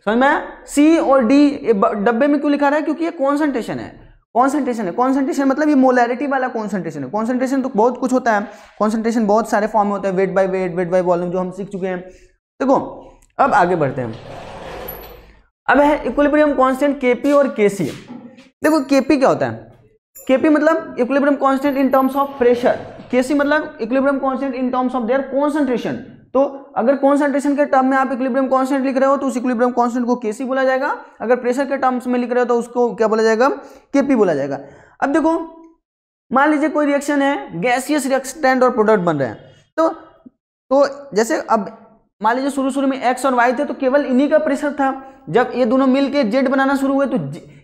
समझ में आया। सी और डी डब्बे में क्यों लिखा रहा है, क्योंकि ये कॉन्सेंट्रेशन है, कॉन्सेंट्रेशन है। कॉन्सेंट्रेशन मतलब ये मोलैरिटी वाला कॉन्सेंट्रेशन है। कॉन्सेंट्रेशन तो बहुत कुछ होता है, कॉन्सेंट्रेशन बहुत सारे फॉर्म में होता है, weight by weight, weight by volume, जो हम सीख चुके हैं। देखो अब आगे बढ़ते हैं। अब है इक्विलिब्रियम कांस्टेंट केपी और केसी। देखो केपी क्या होता है, केपी मतलब equilibrium constant in terms of pressure. Kc मतलब equilibrium constant in terms of their concentration. तो अगर कॉन्सेंट्रेशन के टर्म में आप इक्विलिब्रियम कांस्टेंट लिख रहे हो तो उस इक्विलिब्रियम कांस्टेंट को Kc बोला जाएगा। अगर प्रेशर के टर्म्स में लिख रहे हो तो उसको क्या बोला जाएगा, Kp बोला जाएगा। अब देखो मान लीजिए कोई रिएक्शन है, गैसियस रिएक्टेंट और प्रोडक्ट बन रहे हैं, तो जैसे अब मान लीजिए शुरू में X और Y थे तो केवल इन्हीं का प्रेशर था। जब ये दोनों मिलके Z बनाना शुरू हुए तो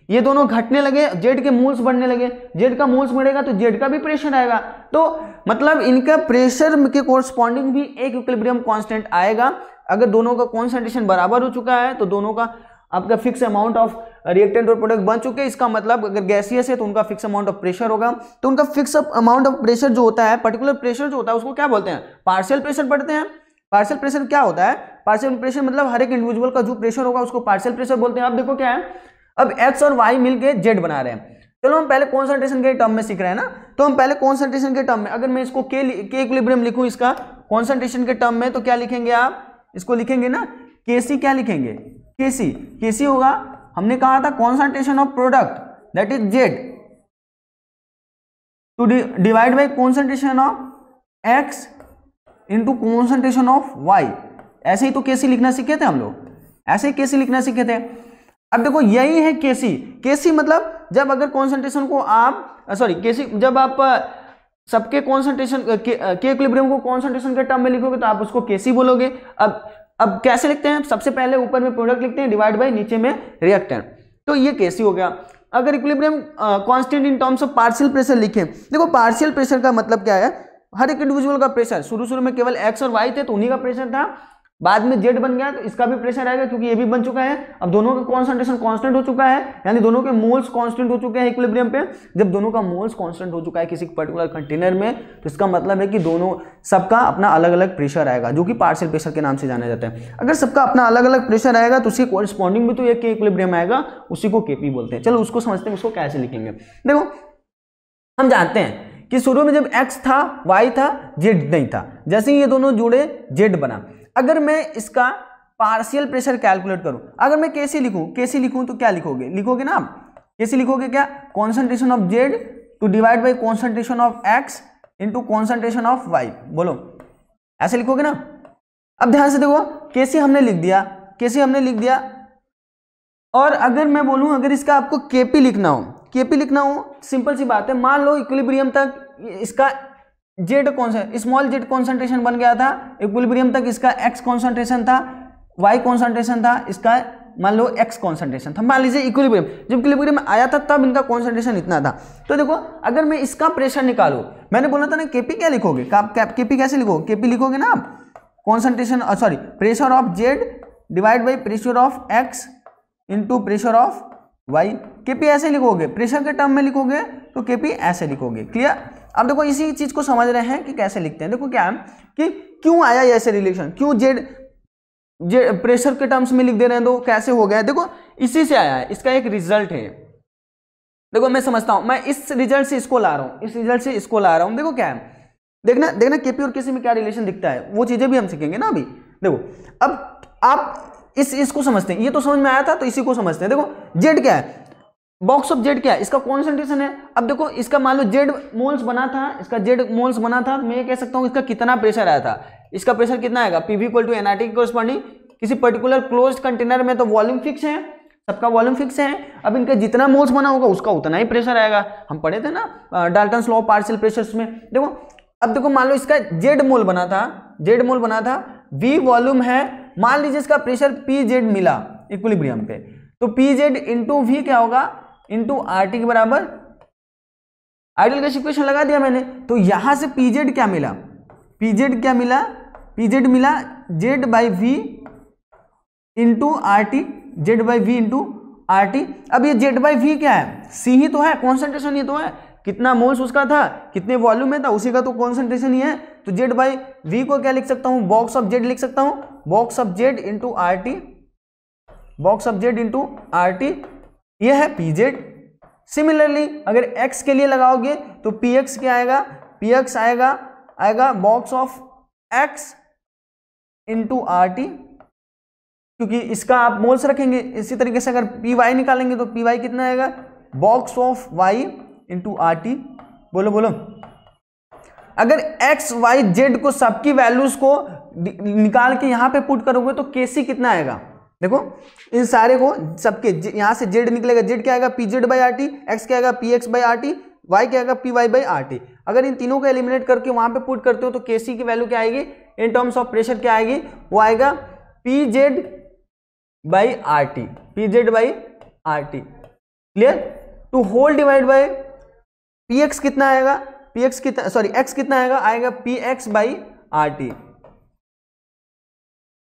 ये दोनों घटने लगे, Z के मोल्स बढ़ने लगे, Z का मोल्स बढ़ेगा तो Z का भी प्रेशर आएगा। तो मतलब इनका प्रेशर के कोरस्पॉन्डिंग भी एक इक्विलिब्रियम कांस्टेंट आएगा। अगर दोनों का कॉन्सेंट्रेशन बराबर हो चुका है तो दोनों का आपका फिक्स अमाउंट ऑफ रिएक्टेंट और प्रोडक्ट बन चुके हैं। इसका मतलब अगर गैसियस है तो उनका फिक्स अमाउंट ऑफ प्रेशर होगा। तो उनका फिक्स अमाउंट ऑफ प्रेशर जो होता है, पर्टिकुलर प्रेशर जो होता है उसको क्या बोलते हैं, पार्शियल प्रेशर पढ़ते हैं। पार्शियल प्रेशर क्या होता है, पार्शियल प्रेशर मतलब हर एक इंडिविजुअल का जो प्रेशर होगा उसको पार्शियल प्रेशर बोलते हैं। अब देखो क्या है, अब X और Y मिलके Z बना रहे हैं। चलो हम पहले कॉन्सेंट्रेशन के टर्म में सीख रहे हैं ना, तो हम पहले कॉन्सेंट्रेशन के टर्म में अगर मैं इसको के इक्विलिब्रियम लिखूं इसका कॉन्सेंट्रेशन के टर्म में तो क्या लिखेंगे आप, इसको लिखेंगे ना Kc, क्या लिखेंगे Kc होगा, हमने कहा था concentration of product that is Z to divide by concentration of X into concentration of Y। ऐसे ही तो Kc लिखना सीखे थे हम लोग, ऐसे ही Kc लिखना सीखे थे। अब देखो यही है Kc मतलब जब अगर कॉन्सेंट्रेशन को आप Kc जब आप सबके कॉन्सेंट्रेशन के इक्विलिब्रियम को कॉन्सेंट्रेशन के टर्म में लिखोगे तो आप उसको Kc बोलोगे। अब कैसे लिखते हैं, सबसे पहले ऊपर में प्रोडक्ट लिखते हैं डिवाइड बाय नीचे में रिएक्टेंट, तो ये Kc हो गया। अगर equilibrium constant in terms of partial pressure लिखें, देखो पार्शियल प्रेशर का मतलब क्या है, हर एक इंडिविजुअल का प्रेशर शुरू में केवल X और Y थे तो उन्हीं का प्रेशर था, बाद में Z बन गया तो इसका भी प्रेशर आएगा क्योंकि ये भी बन चुका है। अब दोनों का कॉन्सेंट्रेशन कांस्टेंट हो चुका है, यानी दोनों के मोल्स कांस्टेंट हो चुके हैं इक्विलिब्रियम पे। जब दोनों का मोल्स कांस्टेंट हो चुका है किसी पर्टिकुलर कंटेनर में तो इसका मतलब है कि दोनों सबका अपना अलग अलग प्रेशर आएगा जो कि पार्शियल प्रेशर के नाम से जाना जाता है। अगर सबका अपना अलग अलग प्रेशर आएगा तो उसके कॉरस्पॉन्डिंग भी तो एक इक्विलिब्रियम आएगा, उसी को Kp बोलते हैं। चलो उसको समझते हैं, उसको कैसे लिखेंगे। देखो हम जानते हैं कि शुरू में जब X था Y था Z नहीं था, जैसे ही ये दोनों जुड़े Z बना। अगर मैं इसका पार्शियल प्रेशर कैलकुलेट करूं, अगर मैं Kc लिखूं तो क्या लिखोगे ना आप, Kc लिखोगे क्या, concentration of Z to divide by concentration of X into concentration of Y, बोलो ऐसे लिखोगे ना। अब ध्यान से देखो Kc हमने लिख दिया, और अगर मैं बोलूं अगर इसका आपको Kp लिखना हो, सिंपल सी बात है, मान लो इक्विलिब्रियम तक इसका Z कौन सा स्मॉल z कॉन्सेंट्रेशन बन गया था, इक्विलिब्रियम तक इसका X कॉन्सेंट्रेशन था, Y कॉन्सेंट्रेशन था, इसका मान लो X कॉन्सेंट्रेशन था। मान लीजिए इक्विलिब्रियम जब इक्विलिब्रियम आया था तब इनका कॉन्सेंट्रेशन इतना था। तो देखो अगर मैं इसका प्रेशर निकालूं, मैंने बोला था ना Kp क्या लिखोगे, Kp कैसे लिखोगे, Kp लिखोगे ना आप concentration pressure of Z divide by pressure of X into pressure of Y। Kp ऐसे लिखोगे, प्रेशर के टर्म में लिखोगे तो Kp ऐसे लिखोगे। क्लियर। अब देखो इसी चीज को समझ रहे हैं कि कैसे लिखते हैं। देखो क्या है कि क्यों आया ये ऐसे रिलेशन, क्यों Z प्रेशर के टर्म्स में लिख दे रहे हैं तो कैसे हो गया, देखो इसी से आया है, इसका एक रिजल्ट है। देखो मैं समझता हूं, मैं इस रिजल्ट से इसको ला रहा हूं, देखो क्या है, देखना Kp और Kc में क्या रिलेशन दिखता है, वो चीजें भी हम सीखेंगे ना अभी। देखो अब आप इसको समझते हैं, ये तो समझ में आया था तो इसी को समझते हैं। देखो Z क्या है, बॉक्स ऑफ Z क्या है, इसका कॉन्सेंट्रेशन है। अब देखो इसका मान लो Z मोल्स बना था, मैं ये कह सकता हूं इसका कितना प्रेशर आया था, इसका प्रेशर कितना आएगा, PV इक्वल टू nRT के कॉरस्पॉन्डिंग। किसी पर्टिकुलर क्लोज्ड कंटेनर में तो वॉल्यूम फिक्स है, सबका वॉल्यूम फिक्स है। अब इनका जितना मोल्स बना होगा उसका उतना ही प्रेशर आएगा, हम पढ़े थे ना Dalton's law of partial pressures में। देखो अब देखो मान लो इसका Z मोल बना था, V वॉल्यूम है, मान लीजिए इसका प्रेशर PZ मिला इक्विलिब्रियम पे, तो PZ इंटू V क्या होगा, इंटू RT के बराबर। आइडियल गैस इक्वेशन लगा दिया मैंने, तो यहां से PZ क्या मिला, PZ मिला Z by V into RT, Z by V into RT। अब ये Z बाई V क्या है, C ही तो है, कॉन्सेंट्रेशन ही तो है, कितना मोल्स उसका था, कितने वॉल्यूम में था, उसी का तो कॉन्सेंट्रेशन ही है। तो Z बाई V को क्या लिख सकता हूं, बॉक्स ऑफ Z लिख सकता हूं, box of Z into RT, ये है PZ। सिमिलरली अगर X के लिए लगाओगे तो PX क्या आएगा, PX आएगा box of X into RT, क्योंकि इसका आप मोल्स रखेंगे। इसी तरीके से अगर PY निकालेंगे तो PY कितना आएगा, box of Y into RT। बोलो अगर एक्स वाई जेड को सबकी वैल्यूज को निकाल के यहाँ पे पुट करोगे तो केसी कितना आएगा, देखो इन सारे को सबके यहाँ से जेड निकलेगा, जेड क्या आएगा P Z by R T, X क्या आएगा P X by R T, Y क्या आएगा P Y by R T. अगर इन तीनों को एलिमिनेट करके वहां पे पुट करते हो तो केसी की वैल्यू क्या आएगी इन टर्म्स ऑफ प्रेशर क्या आएगी, वो आएगा P Z by R T, P Z by R T. Clear? Two whole divide by P X कितना आएगा, पी एक्स कितना सॉरी एक्स कितना आएगा, आएगा P X by R T,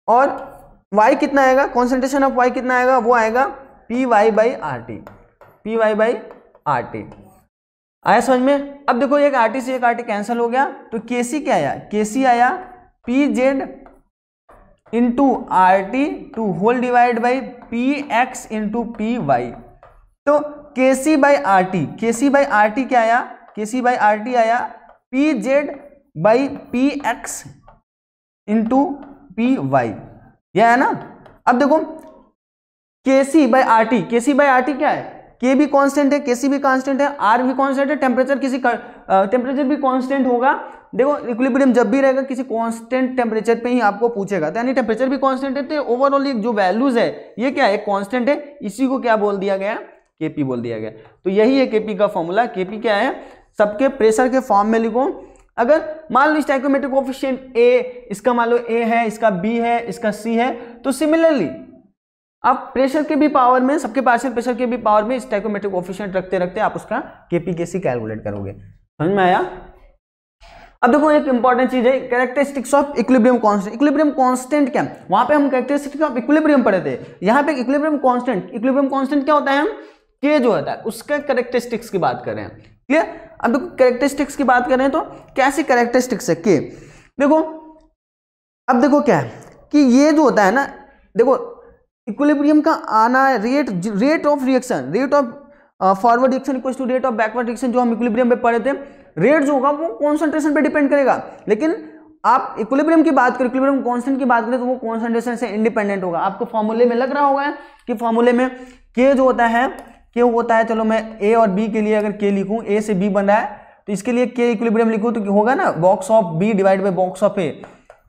और y कितना आएगा, कॉन्सेंट्रेशन ऑफ y कितना आएगा, वो आएगा P Y by R T, P Y by R T. आया समझ में? अब देखो एक आर टी से एक आर टी कैंसिल हो गया तो केसी क्या आया, केसी आया P Z into R T to whole divide by P X into P Y. तो KC by R T, KC by R T क्या आया, केसी बाई आर टी आया P Z by P X into P Y, यह है ना। अब देखो KC by R T, KC by R T क्या है, के भी कांस्टेंट है, केसी भी कांस्टेंट है, आर भी कांस्टेंट है, टेम्परेचर टेम्परेचर भी कांस्टेंट होगा। देखो इक्विलिब्रियम जब भी रहेगा किसी कांस्टेंट टेम्परेचर पे ही आपको पूछेगा, तो यानी टेम्परेचर भी कांस्टेंट है, तो ओवरऑल जो वैल्यूज है ये क्या है, कांस्टेंट है, इसी को क्या बोल दिया गया, केपी बोल दिया गया। तो यही है केपी का फॉर्मूला। केपी क्या है, सबके प्रेशर के फॉर्म में लिखो। अगर मान लो स्टोइकोमेट्रिक कोएफिशिएंट ए, इसका मान लो ए है, इसका बी है, इसका सी है, तो सिमिलरली आप प्रेशर के भी पावर में, सबके पार्शियल प्रेशर के भी पावर में स्टोइकोमेट्रिक कोएफिशिएंट रखते रखते आप उसका केपी केसी कैलकुलेट करोगे। समझ में आया? अब देखो एक इंपॉर्टेंट चीज है, characteristics of equilibrium constant. Equilibrium constant क्या, वहां पे हम कैरेक्टरिस्टिक्स ऑफ इक्विलिब्रियम पढ़े थे, यहाँ पे इक्विलिब्रियम कांस्टेंट क्या होता है, हम के जो होता है उसका कैरेक्टरिस्टिक्स की बात कर रहे हैं। क्लियर? अब देखो कैरेक्टरिस्टिक्स की बात करें तो कैसी कैरेक्टरिस्टिक्स है के, देखो अब देखो क्या है कि ये जो होता है ना, देखो इक्विलिब्रियम का आना rate of reaction, rate of forward reaction equal to rate of backward reaction, जो हम इक्विलिब्रियम में पढ़े थे। रेट जो होगा वो कॉन्सेंट्रेशन पे डिपेंड करेगा, लेकिन आप इक्विलिब्रियम की बात करें, इक्विलिब्रियम कांस्टेंट की बात करें तो वो कॉन्सेंट्रेशन से इंडिपेंडेंट होगा। आपको फॉर्मूले में लग रहा होगा कि फॉर्मूले में के जो होता है, के होता है, चलो मैं ए और बी के लिए अगर के लिखूं, ए से बी बन रहा है तो इसके लिए के इक्विलिब्रियम लिखूं तो होगा ना box of B divide by box of A.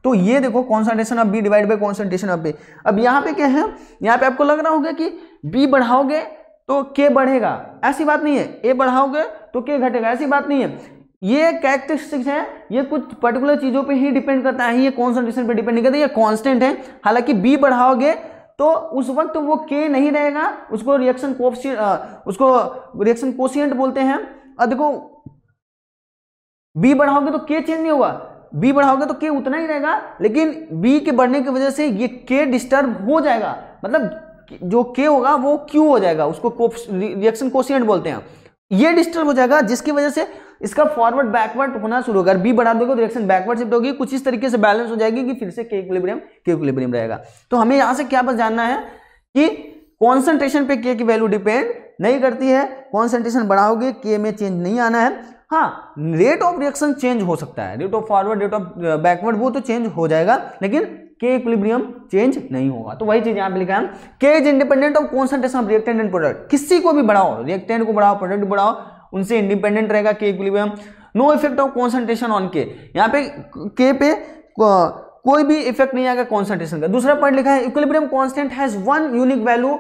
तो ये देखो concentration of B divide by concentration of A. अब यहाँ पे क्या है, यहाँ पे आपको लग रहा होगा कि बी बढ़ाओगे तो के बढ़ेगा, ऐसी बात नहीं है, ए बढ़ाओगे तो के घटेगा, ऐसी बात नहीं है। ये कैरेक्टरिस्टिक्स है, ये कुछ पर्टिकुलर चीजों पे ही डिपेंड करता है, ये कॉन्सेंट्रेशन पे डिपेंड नहीं करता, ये कांस्टेंट है। हालांकि बी बढ़ाओगे तो उस वक्त वो के नहीं रहेगा, उसको रिएक्शन कोएफिशिएंट बोलते हैं। और देखो बी बढ़ाओगे तो के चेंज नहीं होगा, बी बढ़ाओगे तो के उतना ही रहेगा, लेकिन बी के बढ़ने की वजह से ये के डिस्टर्ब हो जाएगा, मतलब जो के होगा वो क्यू हो जाएगा, उसको रिएक्शन कोएफिशिएंट बोलते हैं। ये डिस्टर्ब हो जाएगा जिसकी वजह से इसका फॉरवर्ड बैकवर्ड होना शुरू होगा। बी बढ़ा दोगे तो रिएक्शन बैकवर्ड शिफ्ट होगी, कुछ इस तरीके से बैलेंस हो जाएगी कि फिर से के इक्विलिब्रियम रहेगा। तो हमें यहां से क्या बस जानना है कि कॉन्सेंट्रेशन पे के की वैल्यू डिपेंड नहीं करती है, कॉन्सेंट्रेशन बढ़ाओगे के में चेंज नहीं आना है। हाँ, रेट ऑफ रिएक्शन चेंज हो सकता है, rate of forward, rate of backward वो तो चेंज हो जाएगा, लेकिन के इक्विलिब्रियम चेंज नहीं होगा। तो वही चीज यहाँ पे लिखा है, के is independent of concentration of reactant and product. किसी को भी बढ़ाओ, रिएक्टेंट को बढ़ाओ, प्रोडक्ट बढ़ाओ, उनसे इंडिपेंडेंट रहेगा K equilibrium. No effect of concentration on K, यहाँ पे के पे कोई भी इफेक्ट नहीं आएगा कॉन्सेंट्रेशन का। दूसरा पॉइंट लिखा है, equilibrium constant has one unique value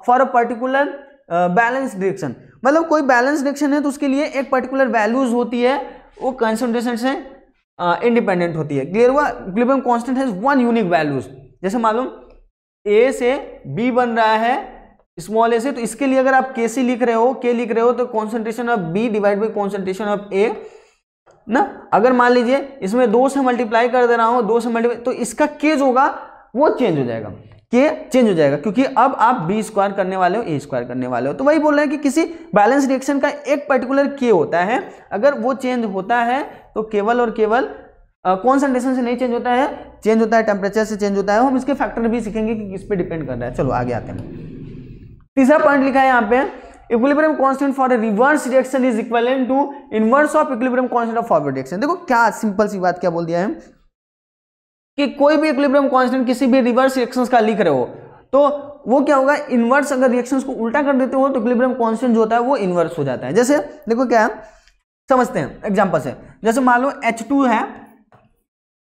for a particular balance direction. मतलब कोई बैलेंस डायरेक्शन है तो उसके लिए एक पर्टिकुलर वैल्यूज होती है, वो कॉन्सेंट्रेशन से इंडिपेंडेंट होती है। क्लियर हुआ? Equilibrium constant has one unique values. जैसे मालूम ए से बी बन रहा है स्मॉल ए से, तो इसके लिए अगर आप के सी लिख रहे हो, के लिख रहे हो, तो concentration of B divide by concentration of A ना। अगर मान लीजिए इसमें 2 से मल्टीप्लाई कर दे रहा हूं, 2 से मल्टीप्लाई, तो इसका के जो होगा वो चेंज हो जाएगा, के चेंज हो जाएगा, क्योंकि अब आप बी स्क्वायर करने वाले हो, ए स्क्वायर करने वाले हो। तो वही बोल रहे हैं कि किसी बैलेंस रिएक्शन का एक पर्टिकुलर के होता है, अगर वो चेंज होता है तो केवल और केवल कॉन्सेंट्रेशन से नहीं चेंज होता है, चेंज होता है टेम्परेचर से चेंज होता है। हम इसके फैक्टर भी सीखेंगे कि किस पे डिपेंड कर रहा है। चलो आगे आते हैं। तीसरा पॉइंट लिखा है यहाँ पे, equilibrium constant for a reverse reaction is equivalent to inverse of equilibrium constant of forward reaction. देखो क्या सिंपल सी बात क्या बोल दिया है कि कोई भी इक्विलिब्रियम कांस्टेंट किसी भी रिवर्स रिएक्शंस का लिख रहे हो तो वो क्या होगा, इनवर्स अगर रिएक्शंस को उल्टा कर देते हो तो इक्विलिब्रियम कांस्टेंट जो होता है वो इनवर्स हो जाता है। जैसे देखो क्या है, समझते हैं एग्जांपल से। जैसे मान लो H2 है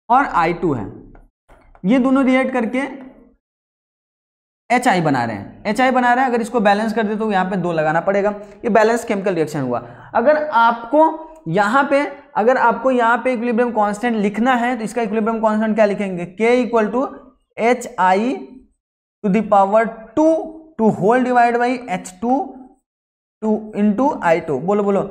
और I2 है, ये दोनों रिएक्ट करके HI बना रहे हैं, HI बना रहे हैं। अगर इसको बैलेंस कर दे तो यहाँ पे 2 लगाना पड़ेगा, ये बैलेंस केमिकल रिएक्शन हुआ। अगर आपको यहाँ पे इक्विलिब्रियम कांस्टेंट लिखना है तो इसका इक्विलिब्रियम कांस्टेंट क्या लिखेंगे, K equal to HI to the power 2 whole divide by H2 into I2। बोलो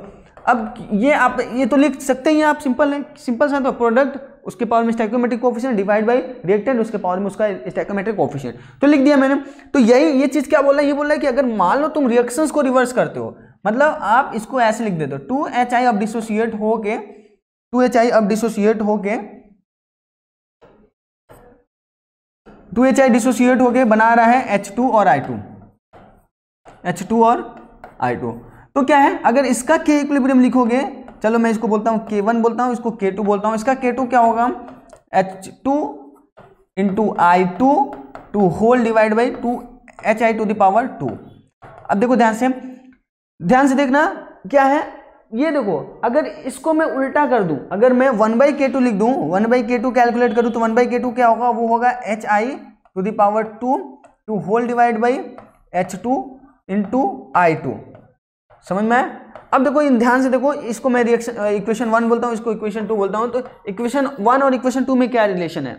अब ये तो लिख सकते हैं आप, सिंपल सा। तो प्रोडक्ट उसके पावर में stoichiometric coefficient divide by reactant उसके पावर में उसका स्टोइकियोमेट्रिक कोएफिशिएंट, तो लिख दिया मैंने। तो ये चीज क्या बोल रहा है, ये बोल रहा है कि अगर मान लो तुम रिएक्शंस को रिवर्स करते हो, मतलब आप इसको ऐसे लिख देते हो 2HI अब डिसोसिएट होके बना रहा है H2 और I2। तो क्या है, अगर इसका K इक्विलिब्रियम लिखोगे, चलो मैं इसको बोलता हूँ K1 बोलता हूँ, इसको K2 बोलता हूँ। इसका K2 क्या होगा, H2 into I2 to whole divide by 2HI to the power 2। अब देखो ध्यान से देखना क्या है, ये देखो अगर इसको मैं उल्टा कर दूं, अगर मैं 1/K2 लिख दूं, 1/K2 कैलकुलेट करूं तो 1/K2 क्या होगा, वो होगा HI to the power 2 two whole divide by H2 into I2। समझ में आया? अब देखो ध्यान से देखो, इसको मैं इक्वेशन 1 बोलता हूँ, इसको इक्वेशन 2 बोलता हूँ। तो इक्वेशन 1 और इक्वेशन 2 में क्या रिलेशन है,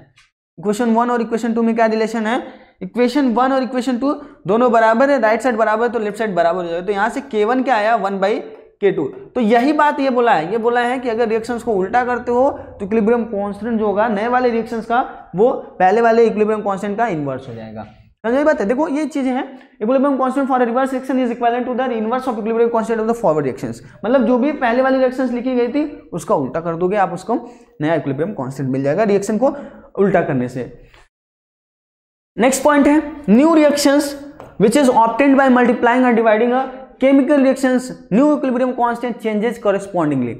इक्वेशन 1 और इक्वेशन 2 में क्या रिलेशन है, इक्वेशन 1 और इक्वेशन 2 दोनों बराबर है, राइट साइड बराबर है तो लेफ्ट साइड बराबर हो जाए। तो यहाँ से K1 क्या आया, 1/K2। तो यही बात ये बोला है कि अगर रिएक्शंस को उल्टा करते हो तो इक्विलिब्रियम कांस्टेंट जो होगा नए वाले रिएक्शंस का, वो पहले वाले इक्विलिब्रियम कांस्टेंट का इनवर्स हो जाएगा। समझ बात है? देखो ये चीजें हैं, equilibrium constant for a reverse reaction is equivalent to the inverse of equilibrium constant of the forward reactions. मतलब जो भी पहले वाली रिएक्शंस लिखी गई थी उसका उल्टा कर दोगे आप, उसको नया इक्विलिब्रियम कांस्टेंट मिल जाएगा रिएक्शन को उल्टा करने से। नेक्स्ट पॉइंट है new reactions which is obtained by multiplying or dividing a chemical reactions, new equilibrium constant changes correspondingly.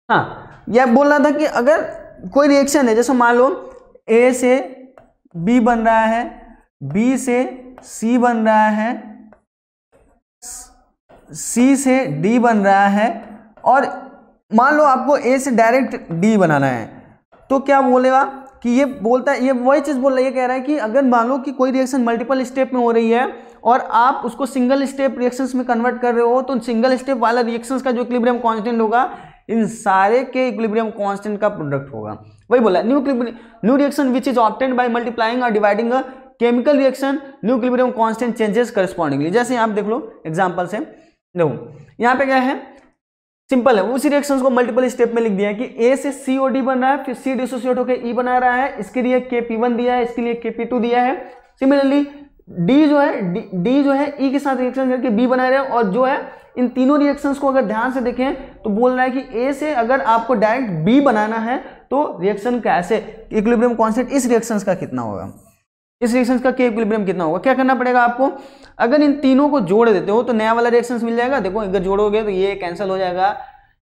हाँ, यह बोल रहा था कि अगर कोई रिएक्शन है, जैसे मान लो A से B बन रहा है, B से C बन रहा है, C से D बन रहा है, और मान लो आपको A से डायरेक्ट D बनाना है, तो क्या बोलेगा कि ये बोलता है, ये वही चीज बोल रहा है, ये कह रहा है कि अगर मान लो कि कोई रिएक्शन मल्टीपल स्टेप में हो रही है और आप उसको सिंगल स्टेप रिएक्शंस में कन्वर्ट कर रहे हो, तो सिंगल स्टेप वाला रिएक्शंस का जो इक्विलिब्रियम कांस्टेंट होगा इन सारे के इक्विलिब्रियम कांस्टेंट का प्रोडक्ट होगा। वही बोला new reaction which is obtained by multiplying or dividing a chemical reaction, new equilibrium constant changes correspondingly. जैसे यहाँ देख लो एग्जांपल से, देखो यहाँ पे क्या है, सिंपल है, उसी रिएक्शंस को मल्टीपल स्टेप में लिख दिया है कि A से C और D बन रहा है, फिर C डिसोसिएट होकर E बना रहा है, इसके लिए Kp1 दिया है, इसके लिए Kp2 दिया है। सिमिलरली D जो है E के साथ रिएक्शन करके B बना रहे हैं, और जो है इन तीनों रिएक्शंस को अगर ध्यान से देखें तो बोल रहा है कि A से अगर आपको डायरेक्ट B बनाना है तो रिएक्शन कैसे, इक्विलिब्रियम कांस्टेंट इस रिएक्शंस का कितना होगा, इस रिएक्शन का के इक्विलिब्रियम कितना होगा। क्या करना पड़ेगा आपको, अगर इन तीनों को जोड़ देते हो तो नया वाला रिएक्शन मिल जाएगा। देखो अगर जोड़ोगे तो ये कैंसिल हो जाएगा,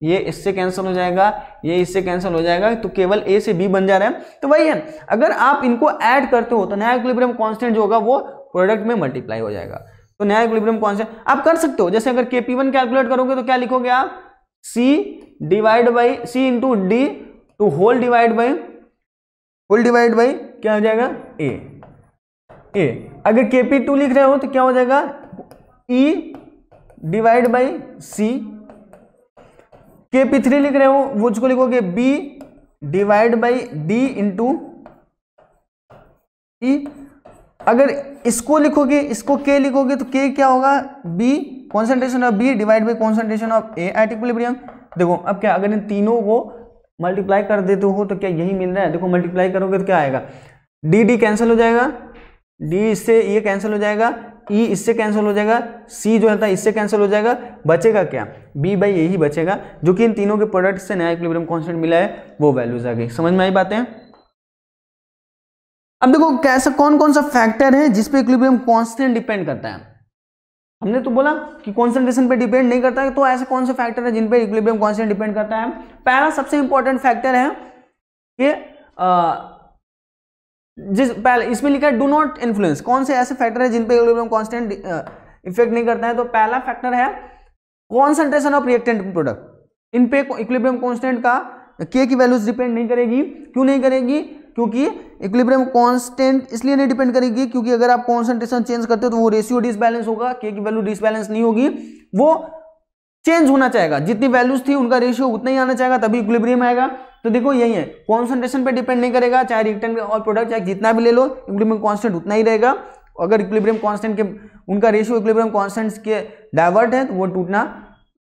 ये इससे कैंसिल हो जाएगा, ये इससे कैंसिल हो जाएगा, तो केवल A से B बन जा रहा है। तो वही है, अगर आप इनको ऐड करते हो तो नया इक्विलिब्रियम कांस्टेंट जो होगा वो प्रोडक्ट में मल्टीप्लाई हो जाएगा। तो नया इक्विलिब्रियम कांस्टेंट आप कर सकते हो, जैसे अगर Kp1 कैलकुलेट करोगे तो क्या लिखोगे आप, C divide by C into D to whole divide by क्या हो जाएगा A। अगर Kp2 लिख रहे हो तो क्या हो जाएगा, E divide by C। Kp3 लिख रहे हो वो उसको लिखोगे B divide by D into E। अगर इसको लिखोगे, इसको K लिखोगे तो K क्या होगा, B concentration of B divide by concentration of A at equilibrium. देखो अब क्या, अगर इन तीनों को मल्टीप्लाई कर देते हो तो क्या यही मिल रहा है। देखो मल्टीप्लाई करोगे तो क्या आएगा, D कैंसिल हो जाएगा, D इससे ये कैंसिल हो जाएगा, E इससे कैंसिल हो जाएगा, C जो है इससे कैंसिल हो जाएगा, बचेगा क्या, B बाई यही बचेगा, जो कि इन तीनों के प्रोडक्ट से नया इक्विलिब्रियम कांस्टेंट मिला है, वो वैल्यूज आ गई। समझ में आई बातें? अब देखो कैसा कौन कौन सा फैक्टर है जिस पे इक्विलिब्रियम कांस्टेंट डिपेंड करता है। हमने तो बोला कि कॉन्सेंट्रेशन पे डिपेंड नहीं करता है, तो ऐसे कौन से फैक्टर है जिन पे इक्विलिब्रियम कांस्टेंट डिपेंड करता है। पहला सबसे इंपॉर्टेंट फैक्टर है कि जिस पहले इसमें लिखा है डू नॉट इन्फ्लुएंस, कौन से ऐसे फैक्टर है जिन पे इक्विलिब्रियम कांस्टेंट इफेक्ट नहीं करता है। तो पहला फैक्टर है कॉन्सेंट्रेशन ऑफ रिएक्टेंट प्रोडक्ट, इन पे इक्विलिब्रियम कांस्टेंट का के की वैल्यूज डिपेंड नहीं करेगी। क्यों नहीं करेगी? क्योंकि इक्विलिब्रियम कांस्टेंट इसलिए नहीं डिपेंड करेगी क्योंकि अगर आप कॉन्सेंट्रेशन चेंज करते हो तो वो रेशियो डिसबैलेंस होगा, के की वैल्यू डिसबैलेंस नहीं होगी, वो चेंज होना चाहेगा, जितनी वैल्यूज थी उनका रेशियो उतना ही आना चाहेगा, तभी इक्विलिब्रियम आएगा। तो देखो यही है, कॉन्सेंट्रेशन पे डिपेंड नहीं करेगा, चाहे रिएक्टेंट और प्रोडक्ट चाहे जितना भी ले लो, इक्विलिब्रियम कांस्टेंट उतना ही रहेगा। अगर इक्विलिब्रियम कांस्टेंट के उनका रेशियो इक्विलिब्रियम कांस्टेंट्स के डाइवर्ट है तो वो टूटना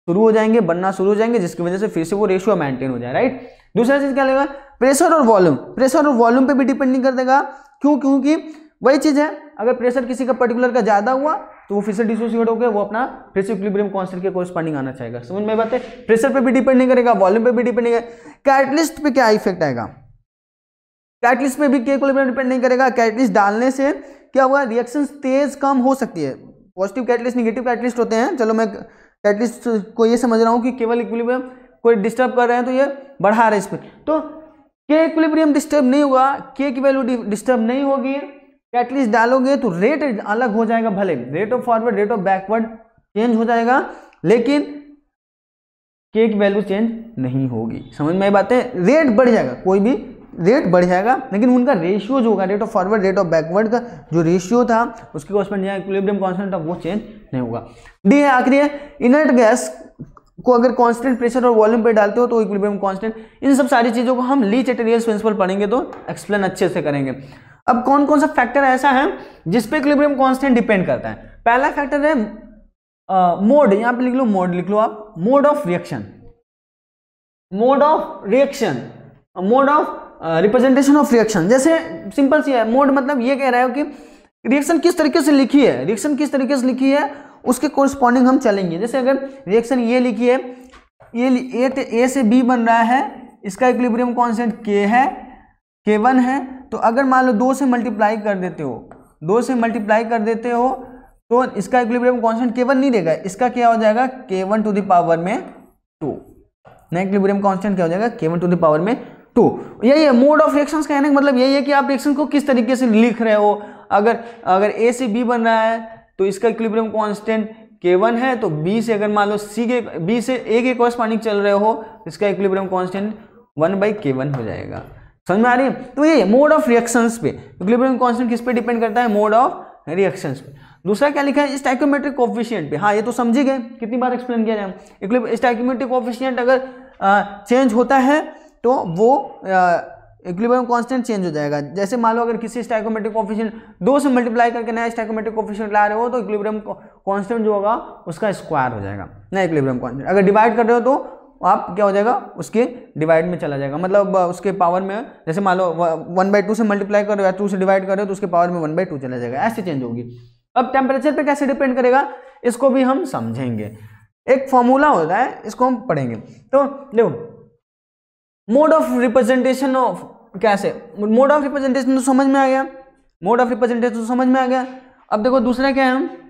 शुरू हो जाएंगे, बनना शुरू हो जाएंगे, जिसकी वजह से फिर से वो रेशियो मेंटेन हो जाए, राइट। दूसरा चीज क्या लगेगा, प्रेशर और वॉल्यूम, प्रेशर और वॉल्यूम पे भी डिपेंड नहीं कर देगा। क्यों? क्योंकि वही चीज है, अगर प्रेशर किसी का पर्टिकुलर का ज्यादा हुआ तो वो फिर से डिसोसिएट होकर वो अपना फिर से इक्विलिब्रियम कांस्टेंट के कोरस्पॉन्डिंग आना चाहेगा। समझ में बात है? प्रेशर पे भी डिपेंड नहीं करेगा, वॉल्यूम पे भी डिपेंड नहीं करेगा। कैटलिस्ट पे क्या इफेक्ट आएगा? कैटलिस्ट पे भी इक्विलिब्रियम डिपेंड नहीं करेगा। कैटलिस्ट डालने से क्या हुआ, रिएक्शन तेज कम हो सकती है। पॉजिटिव कैटलिस्ट, नेगेटिव कैटलिस्ट होते हैं। चलो मैं कैटलिस्ट को ये समझ रहा हूँ कि केवल इक्विलिब्रियम कोई डिस्टर्ब कर रहे हैं तो ये बढ़ा रहे हैं इस पर, तो के इक्विलिब्रियम डिस्टर्ब नहीं होगा, के की वैल्यू डिस्टर्ब नहीं होगी। कैटलिस्ट डालोगे तो रेट अलग हो जाएगा, भले rate of forward rate of backward change हो जाएगा, लेकिन के की वैल्यू चेंज नहीं होगी। समझ में आई बातें? रेट बढ़ जाएगा, कोई भी रेट बढ़ जाएगा, लेकिन उनका रेशियो जो होगा rate of forward rate of backward का जो रेशियो था उसके कॉरस्पॉन्डिंग इक्विलिब्रियम कांस्टेंट था वो चेंज नहीं होगा। डी है आखिरी है, इनर्ट गैस को अगर कांस्टेंट प्रेशर और वॉल्यूम पे डालते हो तो इक्विलिब्रियम कांस्टेंट। इन सब सारी चीजों को हम ली चैटरियल्स प्रिंसिपल पढ़ेंगे तो एक्सप्लेन अच्छे से करेंगे। अब कौन कौन सा फैक्टर ऐसा है जिस पे इक्विलिब्रियम कांस्टेंट डिपेंड करता है? पहला फैक्टर है मोड, यहां पे लिख लो मोड, लिख लो आप, mode of reaction, mode of reaction, mode of representation of reaction. जैसे सिंपल सी है, मोड मतलब ये कह रहा है कि रिएक्शन किस तरीके से लिखी है, रिएक्शन किस तरीके से लिखी है उसके कोरस्पॉन्डिंग हम चलेंगे। जैसे अगर रिएक्शन ये लिखी है, ये ए से बी बन रहा है, इसका इक्विलिब्रियम कांस्टेंट के है, K1 है, तो अगर मान लो 2 से मल्टीप्लाई कर देते हो, 2 से मल्टीप्लाई कर देते हो तो इसका इक्विलिब्रियम कांस्टेंट K1 नहीं रहेगा, इसका क्या हो जाएगा K1 टू द पावर में 2। नया इक्विलिब्रियम कांस्टेंट क्या हो जाएगा K1 टू द पावर में 2। यही है मोड ऑफ रिएक्शंस, कहने का मतलब यही है कि आप रिएक्शन को किस तरीके से लिख रहे हो। अगर A से B बन रहा है तो इसका इक्विलिब्रियम कांस्टेंट K1 है, तो B से अगर मान लो B से A के कॉरस्पॉन्डिंग चल रहे हो, इसका इक्विलिब्रियम कांस्टेंट 1/K1 हो जाएगा। समझ में आ रही है? तो ये मोड ऑफ रिएक्शंस पे इक्विलिब्रियम कांस्टेंट किस पे डिपेंड करता है? मोड ऑफ रिएक्शंस पे। दूसरा क्या लिखा है? स्टोइकोमेट्रिक कोएफिशिएंट पे। हाँ ये तो समझ गए, कितनी बार एक्सप्लेन किया जाए। स्टोइकोमेट्रिक कोएफिशिएंट अगर चेंज होता है तो वो इक्विलिब्रियम कांस्टेंट चेंज हो जाएगा। जैसे मान लो अगर किसी स्टोइकोमेट्रिक कोएफिशिएंट 2 से मल्टीप्लाई करके नया स्टोइकोमेट्रिक कोएफिशिएंट ला रहे हो तो इक्विलिब्रियम कांस्टेंट जो होगा उसका स्क्वायर हो जाएगा नया इक्विलिब्रियम कांस्टेंट। अगर डिवाइड कर रहे हो तो आप क्या हो जाएगा, उसके डिवाइड में चला जाएगा, मतलब उसके पावर में, जैसे मान लो 1/2 से मल्टीप्लाई कर रहे हो या 2 से डिवाइड कर रहे हो तो उसके पावर में 1/2 चला जाएगा, ऐसे चेंज होगी। अब टेम्परेचर पे कैसे डिपेंड करेगा इसको भी हम समझेंगे। एक फॉर्मूला होता है, इसको हम पढ़ेंगे। तो देखो मोड ऑफ रिप्रेजेंटेशन ऑफ, कैसे मोड ऑफ रिप्रेजेंटेशन तो समझ में आ गया, मोड ऑफ रिप्रेजेंटेशन तो समझ में आ गया। अब देखो दूसरा क्या है,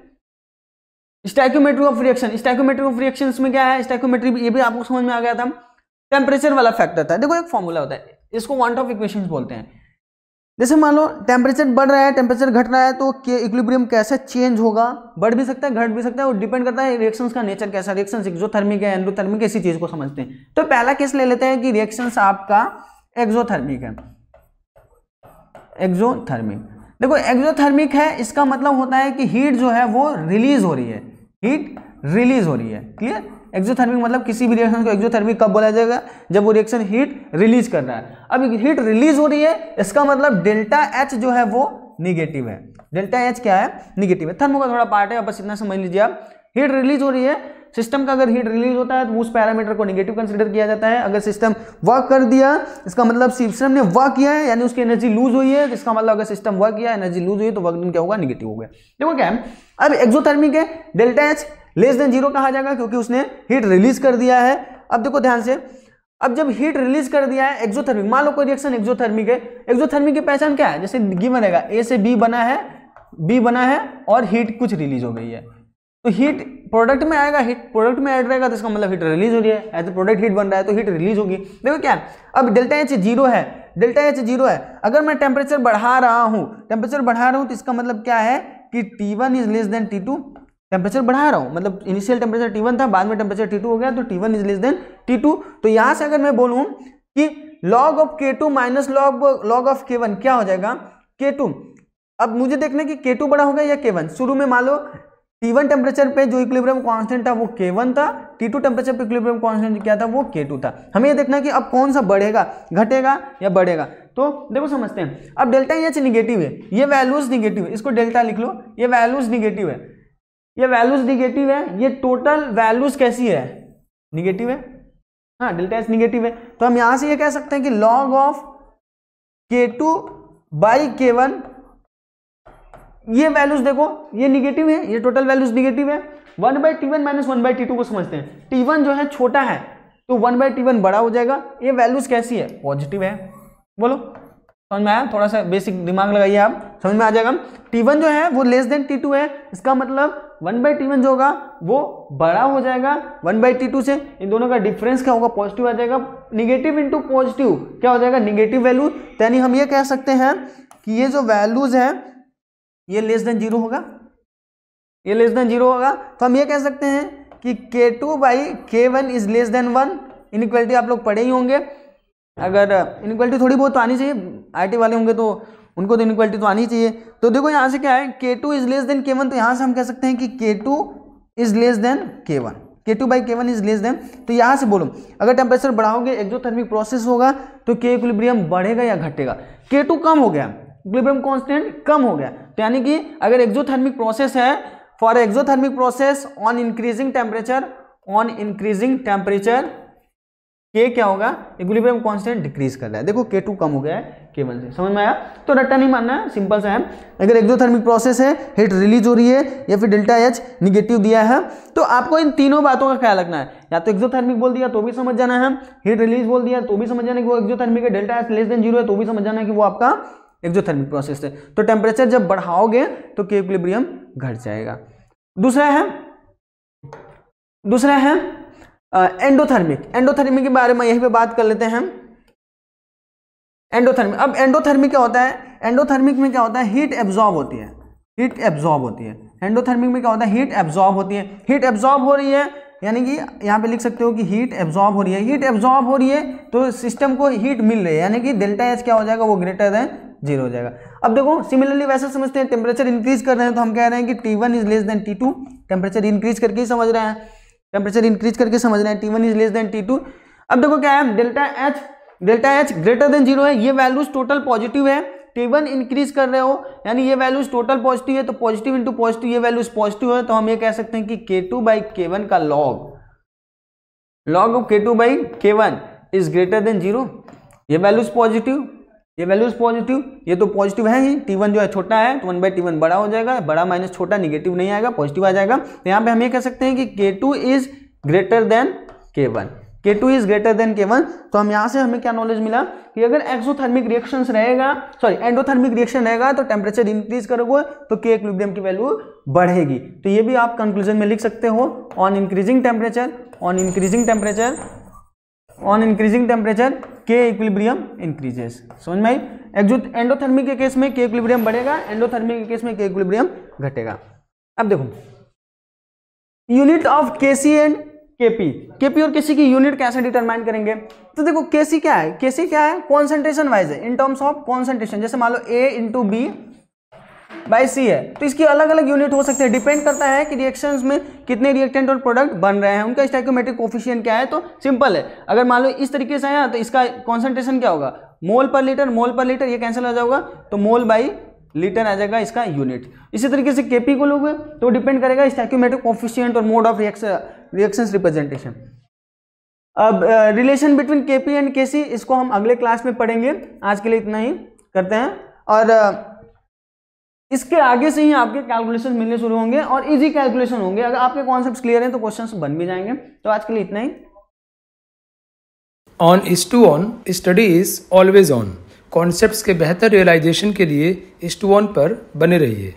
stoichiometry of reaction. Stoichiometry of reactions में क्या है, स्टोइकोमेट्री ये भी आपको समझ में आ गया था, टेम्परेचर वाला फैक्टर था। देखो एक फॉर्मूला होता है, इसको वन ऑफ इक्वेशंस बोलते हैं। जैसे मान लो टेम्परेचर बढ़ रहा है, टेम्परेचर घट रहा है, तो इक्विलिब्रियम कैसे चेंज होगा, बढ़ भी सकता है घट भी सकता है, और डिपेंड करता है रिएक्शंस का नेचर कैसा, रिएक्शंस एक्सोथर्मिक है एंडोथर्मिक है, इसी चीज को समझते हैं। तो पहला केस ले लेते हैं कि रिएक्शंस आपका एक्सोथर्मिक है। एक्सोथर्मिक, देखो एक्सोथर्मिक है, इसका मतलब होता है कि हीट जो है वो रिलीज हो रही है, हीट रिलीज हो रही है। क्लियर? एक्सोथर्मिक मतलब किसी भी रिएक्शन को एक्सोथर्मिक कब बोला जाएगा, जब वो रिएक्शन हीट रिलीज कर रहा है। अब हीट रिलीज हो रही है, इसका मतलब डेल्टा एच जो है वो निगेटिव है। डेल्टा एच क्या है? निगेटिव है। थर्मो का थोड़ा पार्ट है, बस इतना समझ लीजिए आप। हीट रिलीज हो रही है, सिस्टम का अगर हीट रिलीज होता है तो उस पैरामीटर को नेगेटिव कंसीडर किया जाता है। अगर सिस्टम वर्क कर दिया, इसका मतलब सिस्टम ने वर्क किया है, यानी उसकी एनर्जी लूज हुई है, इसका मतलब अगर सिस्टम वर्क किया, एनर्जी लूज हुई तो वर्क डन क्या होगा, निगेटिव हो गया। देखो क्या है, अब एक्सोथर्मिक है, डेल्टा एच लेस देन 0 कहा जाएगा क्योंकि उसने हीट रिलीज कर दिया है। अब देखो ध्यान से, अब जब हीट रिलीज कर दिया है एक्सोथर्मिक, मान लो कोई रिएक्शन एक्सोथर्मिक है, एक्सोथर्मिक की पहचान क्या है, जैसे गिवन रहेगा ए से बी बना है, बी बना है और हीट कुछ रिलीज हो गई है, तो हीट प्रोडक्ट में आएगा, हीट प्रोडक्ट में ऐड रहेगा तो इसका मतलब हीट रिलीज हो रही है, एज प्रोडक्ट हीट बन रहा है तो हीट रिलीज होगी। देखो क्या, अब डेल्टा एच 0 है, डेल्टा एच 0 है, अगर मैं टेम्परेचर बढ़ा रहा हूं, टेम्परेचर बढ़ा रहा हूं तो इसका मतलब क्या है कि T1 is less than T2, temperature बढ़ा रहा हूँ, मतलब इनिशियल टेम्परेचर T1 था, बाद में टेम्परेचर T2 हो गया, तो T1 is less than T2। तो यहाँ से अगर मैं बोलूँ कि log of K2 minus log of K1 क्या हो जाएगा, K2। अब मुझे देखना है कि K2 बड़ा होगा या K1। शुरू में मान लो T1 टेम्परेचर पे जो इक्विलिब्रियम कांस्टेंट था वो K1 था, T2 टेम्परेचर पे इक्विलिब्रियम कांस्टेंट क्या था, वो K2 था। हमें ये देखना है कि अब कौन सा बढ़ेगा, घटेगा या बढ़ेगा। तो देखो समझते हैं, अब डेल्टा एच निगेटिव है, ये वैल्यूज निगेटिव है, इसको डेल्टा लिख लो, ये वैल्यूज निगेटिव है, ये वैल्यूज निगेटिव है, ये टोटल वैल्यूज कैसी है, निगेटिव है। हाँ, डेल्टा एच निगेटिव है, तो हम यहां से ये कह सकते हैं कि log of K2 by K1, ये वैल्यूज देखो ये निगेटिव है, ये टोटल वैल्यूज निगेटिव है। 1/T1 माइनस 1/T2 को समझते हैं, T1 जो है छोटा है तो 1/T1 बड़ा हो जाएगा। ये वैल्यूज कैसी है, पॉजिटिव है। बोलो समझ में आया, थोड़ा सा बेसिक दिमाग लगाइए आप, समझ में आ जाएगा। T1 जो है वो लेस देन T2 है, इसका मतलब 1/T1 जो होगा वो बड़ा हो जाएगा 1/T2 से। इन दोनों का डिफरेंस क्या होगा, पॉजिटिव आ जाएगा। निगेटिव इंटू पॉजिटिव क्या हो जाएगा, निगेटिव वैल्यू। यानी हम ये कह सकते हैं कि ये जो वैल्यूज है ये लेस देन 0 होगा, ये लेस देन 0 होगा। तो हम ये कह सकते हैं कि K2 by K1 is less than 1। Inequality आप लोग पढ़े ही होंगे, अगर इनइक्वालिटी थोड़ी बहुत तो आनी चाहिए, IT वाले होंगे तो उनको तो इनइक्वालिटी तो आनी चाहिए। तो देखो यहाँ से क्या है, K2 is less than K1, तो यहाँ से हम कह सकते हैं कि K2 is less than K1, K2 by K1 is less than. तो यहाँ से बोलो अगर टेम्परेचर बढ़ाओगे एक्सोथर्मिक प्रोसेस होगा तो K इक्विलिब्रियम बढ़ेगा या घटेगा। K2 कम हो गया, इक्विलिब्रियम कांस्टेंट कम हो गया, तो यानी कि अगर एक्सोथर्मिक प्रोसेस है, for exothermic process on increasing temperature K क्या होगा, इक्विलिब्रियम कांस्टेंट डिक्रीज कर रहा है। देखो K2 कम हो गया है K1 से, समझ में आया। तो रट्टा नहीं मानना है, सिंपल सा है। अगर एक्सोथर्मिक प्रोसेस है, हीट रिलीज हो रही है या फिर डेल्टा एच निगेटिव दिया है, तो आपको इन तीनों बातों का ख्याल रखना है। या तो एक्सोथर्मिक बोल दिया तो भी समझ जाना है, हीट रिलीज बोल दिया तो भी समझ जाना है कि वो एक्सोथर्मिक है, डेल्टा एच लेस देन 0 है तो भी समझ जाना है कि वो आपका एक्सोथर्मिक प्रोसेस है। तो टेम्परेचर जब बढ़ाओगे तो K इक्विलिब्रियम घट जाएगा। दूसरा है एंडोथर्मिक के बारे में यहीं पे बात कर लेते हैं हम। एंडोथर्मिक, अब एंडोथर्मिक क्या होता है, एंडोथर्मिक में क्या होता है, हीट एब्जॉर्ब होती है, हीट एब्जॉर्ब होती है। एंडोथर्मिक में क्या होता है, हीट एब्जॉर्ब होती है। हीट एब्जॉर्ब हो रही है, यानी कि यहाँ पे लिख सकते हो कि हीट एब्जॉर्ब हो रही है। हीट एब्जॉर्ब हो रही है तो सिस्टम को हीट मिल रही है, यानी कि डेल्टा एच क्या हो जाएगा, वो ग्रेटर देन 0 हो जाएगा। अब देखो सिमिलरली वैसे समझते हैं, टेम्परेचर इंक्रीज कर रहे हैं तो हम कह रहे हैं कि T1 is less than T2, temperature increase करके ही समझ रहे हैं, टेम्परेचर इंक्रीज करके समझ रहे हैं, T1 is less than T2। अब देखो क्या है, डेल्टा एच ग्रेटर देन 0 है, ये वैल्यूज टोटल पॉजिटिव है। T1 इंक्रीज कर रहे हो यानी ये वैल्यूज टोटल पॉजिटिव है, तो पॉजिटिव इंटू पॉजिटिव ये वैल्यूज पॉजिटिव है, तो हम ये कह सकते हैं कि K2 बाई K1 का log of K2 by K1 is greater than 0। ये वैल्यूज पॉजिटिव, ये वैल्यूज पॉजिटिव, ये तो पॉजिटिव है ही। T1 जो है छोटा है तो 1/T1 बड़ा हो जाएगा, बड़ा माइनस छोटा निगेटिव नहीं आएगा, पॉजिटिव आ जाएगा। तो यहाँ पे हम ये कह सकते हैं कि K2 is greater than K1, K2 is greater than K1। तो हम यहाँ से हमें क्या नॉलेज मिला कि अगर एक्सोथर्मिक रिएक्शंस रहेगा, एंडोथर्मिक रिएक्शन रहेगा तो टेम्परेचर इंक्रीज करोगे तो K इक्विलिब्रियम की वैल्यू बढ़ेगी। तो ये भी आप कंक्लूजन में लिख सकते हो, on increasing temperature K equilibrium increases. समझ में आई। एंडोथर्मिक के केस में K इक्विलिब्रियम बढ़ेगा, एंडोथर्मिक के केस में K इक्विलिब्रियम घटेगा। अब देखो unit of Kc and Kp और Kc की यूनिट कैसे डिटरमाइन करेंगे। तो देखो Kc क्या है, कॉन्सेंट्रेशन वाइज है, इन टर्म्स ऑफ कॉन्सेंट्रेशन। जैसे मान लो A इंटू बी बाई सी है, तो इसकी अलग अलग यूनिट हो सकते हैं, डिपेंड करता है कि रिएक्शंस में कितने रिएक्टेंट और प्रोडक्ट बन रहे हैं, उनका स्टोइकियोमेट्रिक कोफिशिएंट क्या है। तो सिंपल है, अगर मान लो इस तरीके से है तो इसका कॉन्सेंट्रेशन क्या होगा, मोल पर लीटर, ये कैंसिल हो जाएगा तो मोल बाई लीटर आ जाएगा इसका यूनिट। इसी तरीके से Kp को लोगे तो डिपेंड करेगा स्टोइकियोमेट्रिक कोफिशिएंट और मोड ऑफ रिएक्शंस रिप्रेजेंटेशन। अब relation between Kp and Kc इसको हम अगले क्लास में पढ़ेंगे, आज के लिए इतना ही करते हैं। और इसके आगे से ही आपके कैलकुलेशन मिलने शुरू होंगे और इजी कैलकुलेशन होंगे। अगर आपके कॉन्सेप्ट्स क्लियर हैं तो क्वेश्चंस बन भी जाएंगे। तो आज के लिए इतना ही। On is to on, study is always on. Concepts के बेहतर रियलाइजेशन के लिए इज टू ऑन पर बने रहिए।